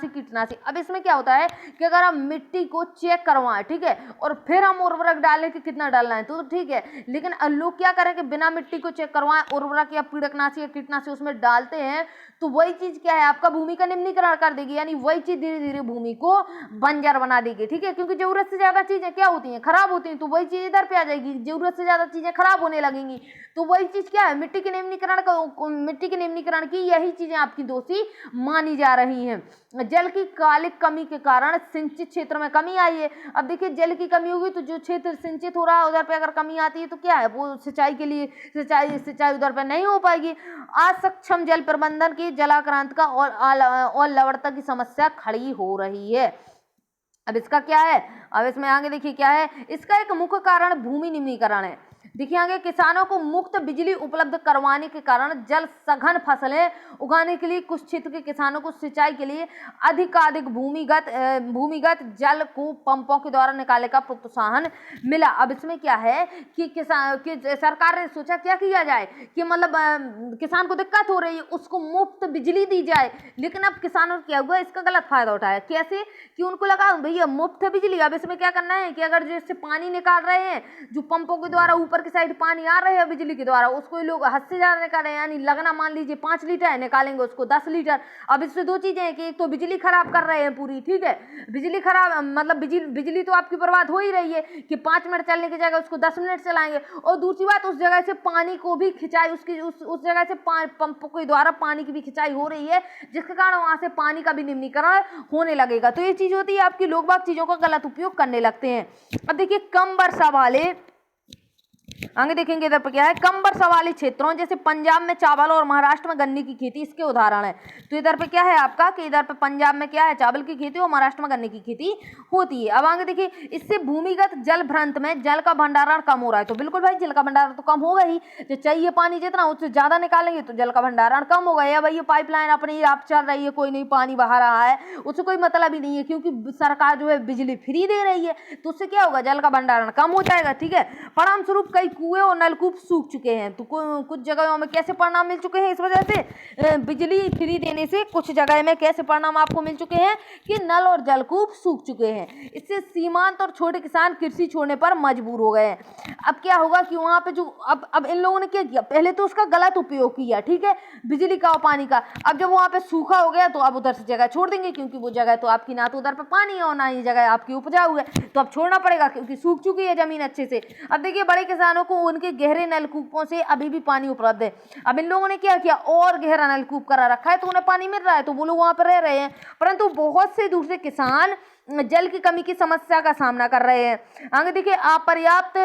कीटनाशी, अब इसमें क्या होता है कि अगर हम मिट्टी को चेक करवाएं, ठीक है, और फिर हम उर्वरक डालें कि कितना डालना है, तो ठीक है, लेकिन लोग क्या करें कि बिना मिट्टी को चेक करवाएं उर्वरक या पीड़कनाशी या कीटनाशी उसमें डालते हैं, तो वही चीज क्या है, आपका भूमि का निम्नीकरण कर देगी, यानी वही चीज धीरे धीरे भूमि को बंजर बना देगी। ठीक है, क्योंकि जरूरत से ज्यादा चीजें क्या होती हैं, खराब होती हैं, तो वही चीज इधर पे आ जाएगी, जरूरत से ज्यादा चीजें खराब होने लगेंगी, तो वही चीज क्या है, मिट्टी के निम्नीकरण की यही चीजें आपकी दोषी मानी जा रही हैं। जल की कालिक कमी के कारण सिंचित क्षेत्र में कमी आई है। अब देखिए, जल की कमी होगी तो जो क्षेत्र सिंचित हो रहा है उधर पे अगर कमी आती है तो क्या है, वो सिंचाई के लिए सिंचाई उधर पे नहीं हो पाएगी। असक्षम जल प्रबंधन की जलाक्रांत का और लवणता की समस्या खड़ी हो रही है। अब इसका क्या है, अब इसमें आगे देखिए क्या है, इसका एक मुख्य कारण भूमि निम्नीकरण है। देखिए आगे, किसानों को मुफ्त बिजली उपलब्ध करवाने के कारण जल सघन फसलें उगाने के लिए कुछ क्षेत्र के किसानों को सिंचाई के लिए अधिकाधिक भूमिगत जल को पंपों के द्वारा निकालने का प्रोत्साहन मिला। अब इसमें क्या है कि सरकार ने सोचा क्या किया जाए कि मतलब किसान को दिक्कत हो रही है, उसको मुफ्त बिजली दी जाए। लेकिन अब किसानों ने क्या हुआ, इसका गलत फायदा उठाया। कैसे कि उनको लगा भैया मुफ्त बिजली, अब इसमें क्या करना है कि अगर जैसे पानी निकाल रहे हैं, जो पंपों के द्वारा ऊपर की साइड पानी आ रहे हैं बिजली के द्वारा, उसको लोग हद से ज्यादा निकाल रहे हैं। यानी लगना मान लीजिए 5 लीटर है, निकालेंगे उसको 10 लीटर। अब इससे दो चीजें हैं कि एक तो बिजली खराब कर रहे हैं पूरी, ठीक है, बिजली खराब मतलब बिजली तो आपकी बर्बाद हो ही रही है कि 5 मिनट चलने की जगह उसको 10 मिनट चलाएंगे। और दूसरी बात, उस जगह से पानी को भी खिंचाई, उसकी उस जगह से पंप के द्वारा पानी की भी खिंचाई हो रही है, जिसके कारण वहां से पानी का भी निम्नीकरण होने लगेगा। तो ये चीज होती है आपकी, लोग बाग चीजों का गलत उपयोग करने लगते हैं। अब देखिए कम वर्षा वाले, आगे देखेंगे इधर पर क्या है, कम वर्षा वाले क्षेत्रों जैसे पंजाब में चावल और महाराष्ट्र में गन्ने की खेती इसके उदाहरण है। तो इधर पे क्या है आपका कि इधर पे पंजाब में क्या है, चावल की खेती और महाराष्ट्र में गन्ने की खेती होती है। अब आगे देखिए, इससे भूमिगत जल भ्रंत में जल का भंडारण कम हो रहा है। तो बिल्कुल भाई जल का भंडारण तो कम होगा ही, जो चाहिए पानी जितना उससे ज्यादा निकालेंगे तो जल का भंडारण कम होगा। या भाई ये पाइपलाइन अपनी आप चल रही है, कोई नहीं पानी बहा रहा है, उससे कोई मतलब ही नहीं है, क्योंकि सरकार जो है बिजली फ्री दे रही है, तो उससे क्या होगा, जल का भंडारण कम हो जाएगा। ठीक है, परिणाम स्वरूप कई कुएं और नलकूप सूख चुके हैं। तो कुछ जगहों में कैसे परिणाम मिल चुके हैं, इस वजह से बिजली फ्री देने से कुछ जगह में कैसे परिणाम आपको मिल चुके हैं कि नल और जलकूप सूख चुके हैं। इससे सीमांत और छोटे किसान कृषि छोड़ने पर मजबूर हो गए हैं। अब क्या होगा कि वहां पे जो अब इन लोगों ने क्या किया, पहले तो उसका गलत उपयोग किया, ठीक है, बिजली का और पानी का। अब जब वहां पे सूखा हो गया तो अब उधर से जगह छोड़ देंगे, क्योंकि वो जगह तो आपकी ना तो उधर पे पानी है और ना ही जगह आपकी उपजाऊ है, तो अब छोड़ना पड़ेगा क्योंकि सूख चुकी है जमीन अच्छे से। अब देखिए बड़े किसानों को उनके गहरे नलकूपों से अभी भी पानी उपलब्ध है। अब इन लोगों ने क्या किया, और गहरा नलकूप करा रखा है, तो उन्हें पानी मिल रहा है, तो वो लोग वहां पर रह रहे हैं। परंतु बहुत से दूसरे किसान जल की कमी की समस्या का सामना कर रहे हैं। आगे देखिए, अपर्याप्त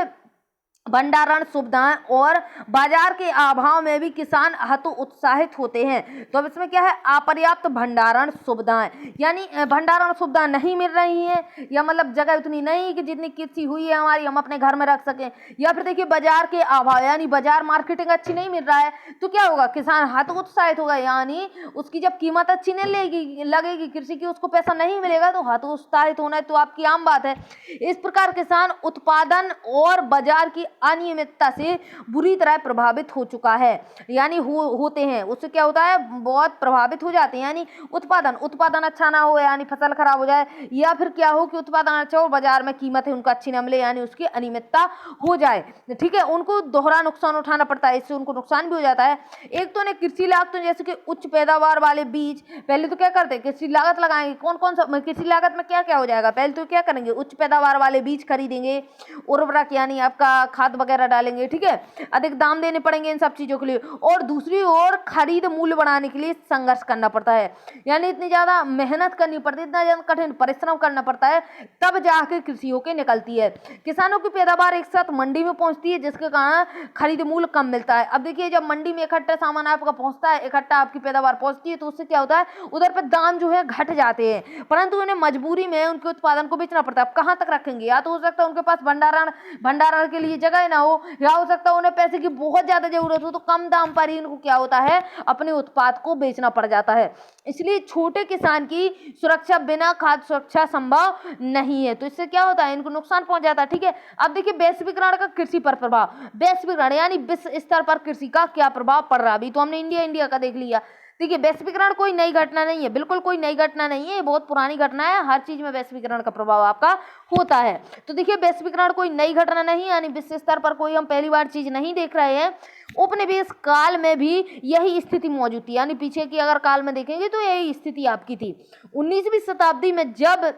भंडारण सुविधाएं और बाजार के अभाव में भी किसान हतोत्साहित होते हैं। तो अब इसमें क्या है, अपर्याप्त भंडारण सुविधाएं, यानी भंडारण सुविधा नहीं मिल रही है, या मतलब जगह उतनी नहीं कि जितनी कृषि हुई है हमारी हम अपने घर में रख सकें। या फिर देखिए बाजार के अभाव, यानी बाजार मार्केटिंग अच्छी नहीं मिल रहा है, तो क्या होगा, किसान हतोत्साहित होगा, यानी उसकी जब कीमत अच्छी नहीं लगेगी कृषि की, उसको पैसा नहीं मिलेगा, तो हतोत्साहित होना तो आपकी आम बात है। इस प्रकार किसान उत्पादन और बाजार की अनियमितता से बुरी तरह प्रभावित हो चुका है, यानी होते हैं, उससे क्या होता है, बहुत प्रभावित हो जाते हैं। यानी उत्पादन अच्छा ना हो, यानी फसल खराब हो जाए, या फिर क्या हो कि उत्पादन अच्छा हो, बाजार में कीमत है उनको अच्छी न मिले, यानी उसकी अनियमितता हो जाए। ठीक है, उनको दोहरा नुकसान उठाना पड़ता है, इससे उनको नुकसान भी हो जाता है। एक तो कृषि लागत, तो जैसे कि उच्च पैदावार वाले बीज, पहले तो क्या करते हैं, कृषि लागत लगाएंगे, कौन सा कृषि लागत में क्या क्या हो जाएगा, पहले तो क्या करेंगे, उच्च पैदावार वाले बीज खरीदेंगे, उर्वरक यानी आपका खाद वगैरह डालेंगे, ठीक है, अधिक दाम देने पड़ेंगे इन सब चीजों के लिए। और दूसरी ओर खरीद मूल्य बढ़ाने के लिए संघर्ष करना पड़ता है, यानी इतनी ज्यादा मेहनत करनी पड़ती है, इतना ज्यादा कठिन परिश्रम करना पड़ता है, तब जाके कृषि होके निकलती है। किसानों की पैदावार एक साथ मंडी में पहुंचती है, जिसके कारण खरीद मूल्य कम मिलता है। अब देखिए, जब मंडी में इकट्ठा सामान आपका पहुंचता है, इकट्ठा आपकी पैदावार पहुंचती है, तो उससे क्या होता है, उधर पर दाम जो है घट जाते हैं, परंतु उन्हें मजबूरी में उनके उत्पादन को बेचना पड़ता है। अब कहां तक रखेंगे, या तो हो सकता है उनके पास भंडारण के लिए जगह ना हो, या हो सकता है उन्हें पैसे की बहुत ज्यादा जरूरत हो, तो कम दाम पर ही उनको क्या होता है, अपने उत्पाद को बेचना पड़ जाता है। इसलिए छोटे किसान की सुरक्षा बिना खाद्य सुरक्षा संभव नहीं है, तो इससे क्या होता है, इनको नुकसान पहुंच जाता है। ठीक है, अब देखिए वैश्वीकरण का कृषि पर प्रभाव, वैश्वीकरण यानी विश्व स्तर पर कृषि का क्या प्रभाव पड़ रहा है। अभी तो हमने इंडिया का देख लिया। देखिए वैश्वीकरण कोई नई घटना नहीं है, बिल्कुल कोई नई घटना नहीं है, ये बहुत पुरानी घटना है, हर चीज में वैश्वीकरण का प्रभाव आपका होता है। तो देखिए वैश्वीकरण कोई नई घटना नहीं, यानी विश्व स्तर पर कोई हम पहली बार चीज नहीं देख रहे हैं। उपनिवेश काल में भी यही स्थिति मौजूद थी, यानी पीछे की अगर काल में देखेंगे तो यही स्थिति आपकी थी। 19वीं शताब्दी में जब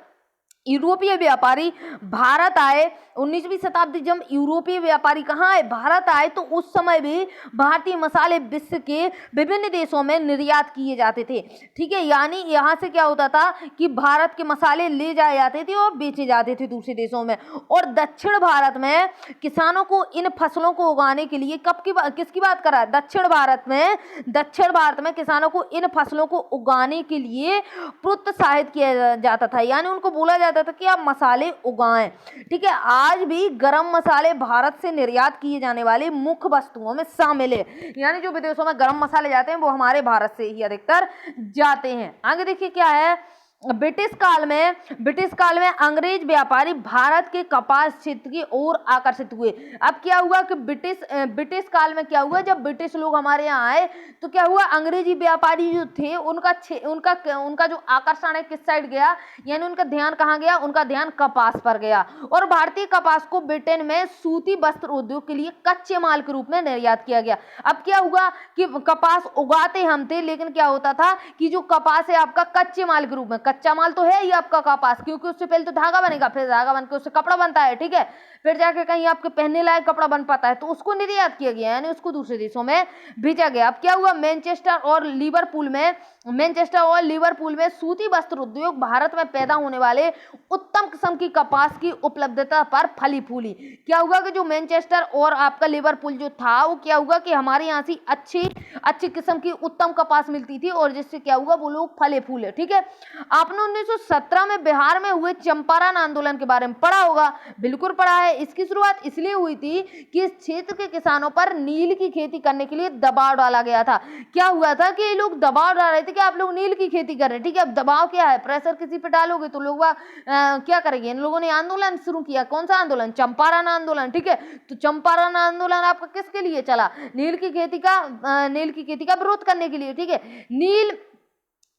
यूरोपीय व्यापारी भारत आए, 19वीं शताब्दी जब यूरोपीय व्यापारी कहाँ आए, भारत आए, तो उस समय भी भारतीय मसाले विश्व के विभिन्न देशों में निर्यात किए जाते थे। ठीक है, यानी यहाँ से क्या होता था कि भारत के मसाले ले जाए जाते थे और बेचे जाते थे दूसरे देशों में। और दक्षिण भारत में किसानों को इन फसलों को उगाने के लिए किसकी बात कर रहा है, दक्षिण भारत में किसानों को इन फसलों को उगाने के लिए प्रोत्साहित किया जाता था, यानी उनको बोला जाता जाता था कि आप मसाले उगाएं। ठीक है, आज भी गरम मसाले भारत से निर्यात किए जाने वाली मुख्य वस्तुओं में शामिल है, यानी जो विदेशों में गरम मसाले जाते हैं वो हमारे भारत से ही अधिकतर जाते हैं। आगे देखिए क्या है, ब्रिटिश काल में अंग्रेज व्यापारी भारत के कपास क्षेत्र की ओर आकर्षित हुए। अब क्या हुआ कि ब्रिटिश काल में क्या हुआ, जब ब्रिटिश लोग हमारे यहाँ आए तो क्या हुआ, अंग्रेजी व्यापारी जो थे उनका जो आकर्षण है किस साइड गया, यानी उनका ध्यान कहाँ गया, उनका ध्यान कपास पर गया और भारतीय कपास को ब्रिटेन में सूती वस्त्र उद्योग के लिए कच्चे माल के रूप में निर्यात किया गया। अब क्या हुआ कि कपास उगाते हम थे, लेकिन क्या होता था कि जो कपास है आपका कच्चे माल के रूप में, कच्चा माल तो है ही आपका कपास, क्योंकि उससे पहले तो धागा बनेगा, फिर धागा बनकर उससे कपड़ा बनता है। ठीक है, फिर जाके कहीं आपके पहनने लायक कपड़ा बन पाता है, तो उसको निर्यात किया गया, यानी उसको दूसरे देशों में भेजा गया। अब क्या हुआ, मैनचेस्टर और लिवरपूल में सूती वस्त्र उद्योग भारत में पैदा होने वाले उत्तम किस्म की कपास की उपलब्धता पर फली फूली। क्या हुआ कि जो मैनचेस्टर और आपका लिवरपूल जो था, वो क्या हुआ कि हमारे यहाँ से अच्छी किस्म की उत्तम कपास मिलती थी और जिससे क्या हुआ, वो लोग फले फूले। ठीक है, आपने 1917 में बिहार में हुए चंपारण आंदोलन के बारे में पढ़ा होगा, बिल्कुल पढ़ा है। इसकी शुरुआत इसलिए हुई थी कि इस क्षेत्र के किसानों पर नील की खेती करने के लिए दबाव डाला गया था। क्या हुआ था कि ये लोग दबाव डाल रहे थे कि आप लोग नील की खेती कर रहे हैं। ठीक है, अब दबाव क्या है, प्रेशर किसी पे डालोगे तो लोग क्या करेंगे। इन लोगों ने आंदोलन शुरू किया, कौन सा आंदोलन, चंपारण आंदोलन। ठीक है, तो चंपारण आंदोलन आपका किसके लिए चला, नील की खेती का विरोध करने के लिए। ठीक है,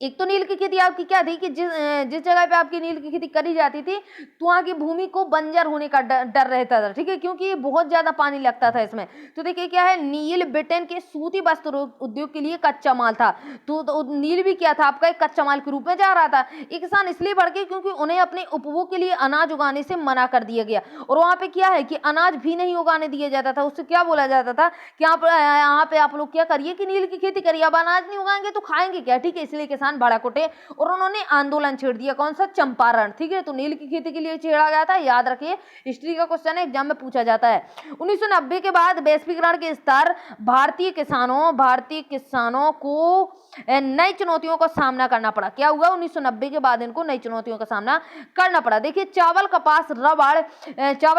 एक तो नील की खेती आपकी क्या थी कि जिस जगह पे आपकी नील की खेती करी जाती थी तो वहाँ की भूमि को बंजर होने का डर रहता था। ठीक है, क्योंकि ये बहुत ज्यादा पानी लगता था इसमें। तो देखिए क्या है, नील ब्रिटेन के सूती वस्त्र उद्योग के लिए कच्चा माल था। तो नील भी क्या था आपका, एक कच्चा माल के रूप में जा रहा था। ये किसान इसलिए बढ़ गए क्योंकि उन्हें अपने उपभोग के लिए अनाज उगाने से मना कर दिया गया। और वहाँ पे क्या है कि अनाज भी नहीं उगाने दिया जाता था। उससे क्या बोला जाता था कि यहाँ पे आप लोग क्या करिए कि नील की खेती करिए, अब अनाज नहीं उगाएंगे तो खाएंगे क्या। ठीक है, इसलिए किसान बड़ा कुटे और उन्होंने आंदोलन छेड़ दिया, कौन सा, चंपारण। ठीक है, तो नील की खेती के लिए छेड़ा गया था, याद रखिए, हिस्ट्री का क्वेश्चन है, एग्जाम में पूछा जाता है। 1990 के बाद वैश्वीकरण के स्तर भारतीय किसानों को नई चुनौतियों का सामना करना पड़ा। क्या हुआ, 1990 के बाद इनको नई चुनौतियों का सामना करना पड़ा। देखिए, चावल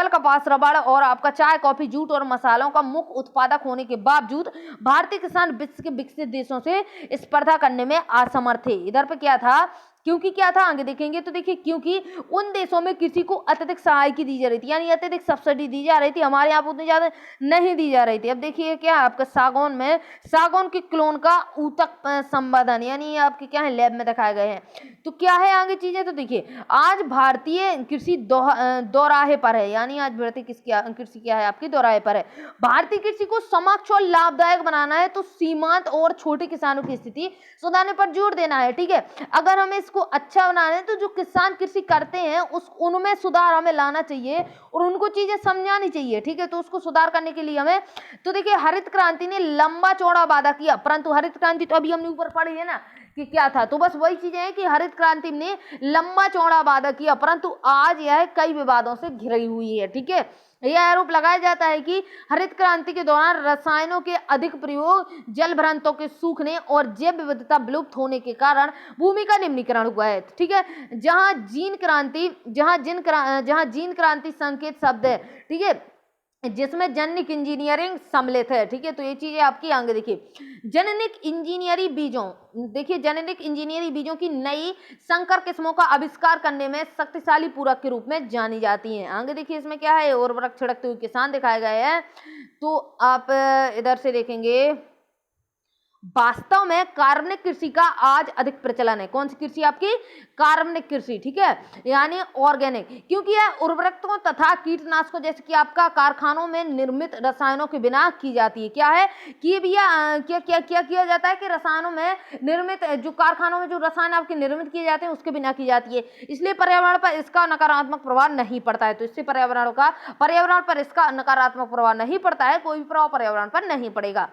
कपास रबड़ और आपका चाय, कॉफी, जूट और मसालों का मुख्य उत्पादक होने के बावजूद भारतीय किसान विश्व के विकसित देशों से स्पर्धा करने में असमर्थ थे। इधर पे क्या था, क्योंकि क्या था, आगे देखेंगे तो देखिए, क्योंकि उन देशों में कृषि को अत्यधिक सहायता दी जा रही थी, यानी अत्यधिक सब्सिडी दी जा रही थी, हमारे यहाँ उतनी ज्यादा नहीं दी जा रही थी। अब देखिए क्या है आपका, सागौन के क्लोन का ऊतक संवर्धन, यानी आपके क्या है, लैब में दिखाए गए हैं। तो क्या है आगे चीजें, तो देखिए, आज भारतीय कृषि दोराहे पर है, यानी आज भारतीय कृषि क्या है आपकी, दोराहे पर है। भारतीय कृषि को समक्ष और लाभदायक बनाना है तो सीमांत और छोटे किसानों की स्थिति सुधारने पर जोर देना है। ठीक है, अगर हमें इसको अच्छा बनाना है तो जो किसान कृषि करते हैं उनमें सुधार हमें लाना चाहिए और उनको चीजें समझानी चाहिए। ठीक है, तो उसको सुधार करने के लिए हमें, तो देखिए, हरित क्रांति ने लंबा चौड़ा वादा किया, परंतु हरित क्रांति तो अभी हमने ऊपर पढ़ी है ना कि क्या था, तो बस वही चीजें हैं कि हरित क्रांति ने लंबा चौड़ा वादा किया, परंतु आज यह कई विवादों से घिरी हुई है। ठीक है, यह आरोप लगाया जाता है कि हरित क्रांति के दौरान रसायनों के अधिक प्रयोग, जल भ्रंतों के सूखने और जैव विविधता विलुप्त होने के कारण भूमि का निम्नीकरण हुआ है। ठीक है, जहां जीन क्रांति संकेत शब्द है, ठीक है, जिसमें जेनेटिक इंजीनियरिंग सम्मिलित है। ठीक है, तो ये चीजें आपकी आगे देखिए, जेनेटिक इंजीनियरिंग बीजों की नई संकर किस्मों का आविष्कार करने में शक्तिशाली पूरक के रूप में जानी जाती हैं। आगे देखिए, इसमें क्या है, उर्वरक छिड़कते हुए किसान दिखाए गए हैं। तो आप इधर से देखेंगे, वास्तव में कार्बनिक कृषि का आज अधिक प्रचलन है। कौन सी कृषि आपकी, कार्बनिक कृषि। ठीक है, यानी ऑर्गेनिक, क्योंकि यह उर्वरकों तथा कीटनाशकों जैसे कि आपका कारखानों में निर्मित रसायनों के बिना की जाती है। क्या है कि भैया क्या किया जाता है कि रसायनों में निर्मित, जो कारखानों में जो रसायन आपके निर्मित किए जाते हैं उसके बिना की जाती है, इसलिए पर्यावरण पर इसका नकारात्मक प्रभाव नहीं पड़ता है। तो इससे पर्यावरण पर इसका नकारात्मक प्रभाव नहीं पड़ता है, कोई भी प्रभाव पर्यावरण पर नहीं पड़ेगा।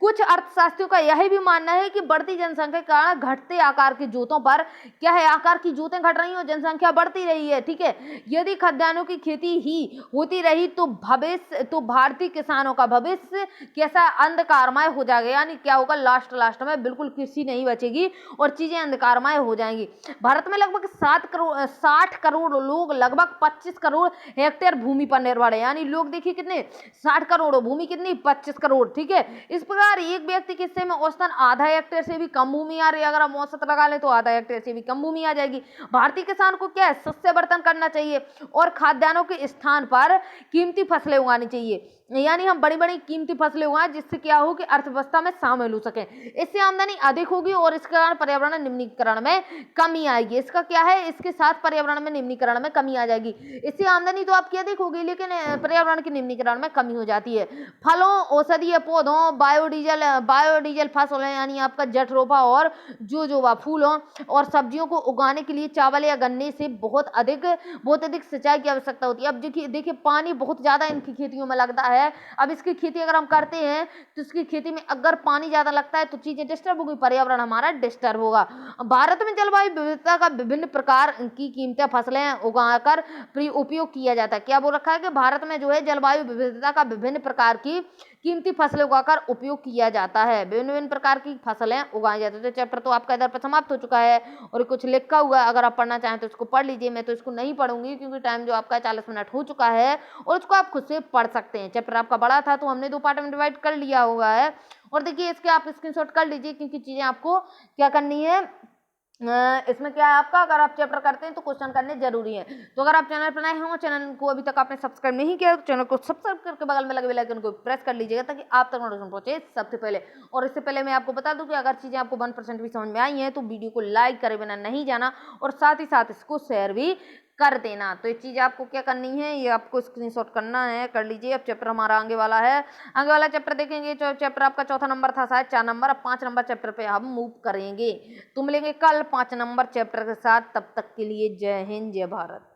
कुछ अर्थशास्त्रियों का यह भी मानना है कि बढ़ती जनसंख्या के कारण घटते आकार की जोतों पर क्या है, आकार की जोतें घट रही हैं और जनसंख्या बढ़ती रही है। ठीक है, यदि खाद्यान्नों की खेती ही होती रही तो भारतीय किसानों का भविष्य कैसा अंधकारमय हो जाएगा, यानी क्या होगा, लास्ट में बिल्कुल कृषि नहीं बचेगी और चीजें अंधकारमय हो जाएंगी। भारत में लगभग 60 करोड़ लोग लगभग 25 करोड़ हेक्टेयर भूमि पर निर्भर है, यानी लोग देखिए कितने, 60 करोड़, भूमि कितनी, 25 करोड़। ठीक है, इस प्रकार एक व्यक्ति के हिस्से में औसतन आधा हेक्टेयर से भी कम भूमि आ रही है। अगर हम औसत लगा ले तो आधा हेक्टेयर से भी कम भूमि आ जाएगी। भारतीय किसान को क्या है, शस्य वर्तन करना चाहिए और खाद्यान्नों के स्थान पर कीमती फसलें उगानी चाहिए, यानी हम बड़ी बड़ी कीमती फसलें उगाएं जिससे क्या हो कि अर्थव्यवस्था में शामिल हो सके। इससे आमदनी अधिक होगी और इसके कारण पर्यावरण निम्नीकरण में कमी आएगी। इसका क्या है, इसके साथ पर्यावरण में निम्नीकरण में कमी आ जाएगी। इससे आमदनी तो आपकी अधिक होगी लेकिन पर्यावरण के निम्नीकरण में कमी हो जाती है। फलों, औषधीय पौधों, बायोडीजल फसलें यानी आपका जट्रोफा और जोजोबा, फूलों और सब्जियों को उगाने के लिए चावल या गन्ने से बहुत अधिक सिंचाई की आवश्यकता होती है। अब देखिए पानी बहुत ज्यादा इनकी खेतियों में लगता है। अब इसकी खेती अगर हम करते हैं तो इसकी खेती में अगर पानी ज्यादा लगता है तो चीजें डिस्टर्ब होगी, पर्यावरण हमारा डिस्टर्ब होगा। भारत में जलवायु विविधता का विभिन्न प्रकार की कीमती फसलें उगाकर उपयोग किया जाता है। क्या बोल रखा है कि भारत में जो है जलवायु विविधता का विभिन्न प्रकार की कीमती फसलें उगाकर उपयोग किया जाता है, विभिन्न विभिन्न प्रकार की फसलें उगाई जाती है। तो चैप्टर तो आपका इधर पर समाप्त हो चुका है और कुछ लिखा हुआ है, अगर आप पढ़ना चाहें तो इसको पढ़ लीजिए। मैं तो इसको नहीं पढ़ूंगी क्योंकि टाइम जो आपका 40 मिनट हो चुका है और इसको आप खुद से पढ़ सकते हैं। चैप्टर आपका बड़ा था तो हमने 2 पार्ट में डिवाइड कर लिया हुआ है और देखिए इसके आप स्क्रीनशॉट कर लीजिए क्योंकि चीजें आपको क्या करनी है, इसमें क्या है आपका, अगर आप चैप्टर करते हैं तो क्वेश्चन करने जरूरी है। तो अगर आप चैनल पर नए हो, चैनल को अभी तक आपने सब्सक्राइब नहीं किया तो चैनल को सब्सक्राइब करके बगल में लगे बेल आइकन को प्रेस कर लीजिएगा ताकि आप तक नोटिफिकेशन पहुंचे सबसे पहले। और इससे पहले मैं आपको बता दूं कि अगर चीजें आपको 1% भी समझ में आई हैं तो वीडियो को लाइक करे बिना नहीं जाना और साथ ही साथ इसको शेयर भी कर देना। तो ये चीज आपको क्या करनी है, ये आपको स्क्रीनशॉट करना है, कर लीजिए। अब चैप्टर हमारा आगे वाला है, आगे वाला चैप्टर देखेंगे। चैप्टर आपका चौथा नंबर था शायद, 4 नंबर, अब 5 नंबर चैप्टर पे हम मूव करेंगे। तो मिलेंगे कल 5 नंबर चैप्टर के साथ, तब तक के लिए जय हिंद जय भारत।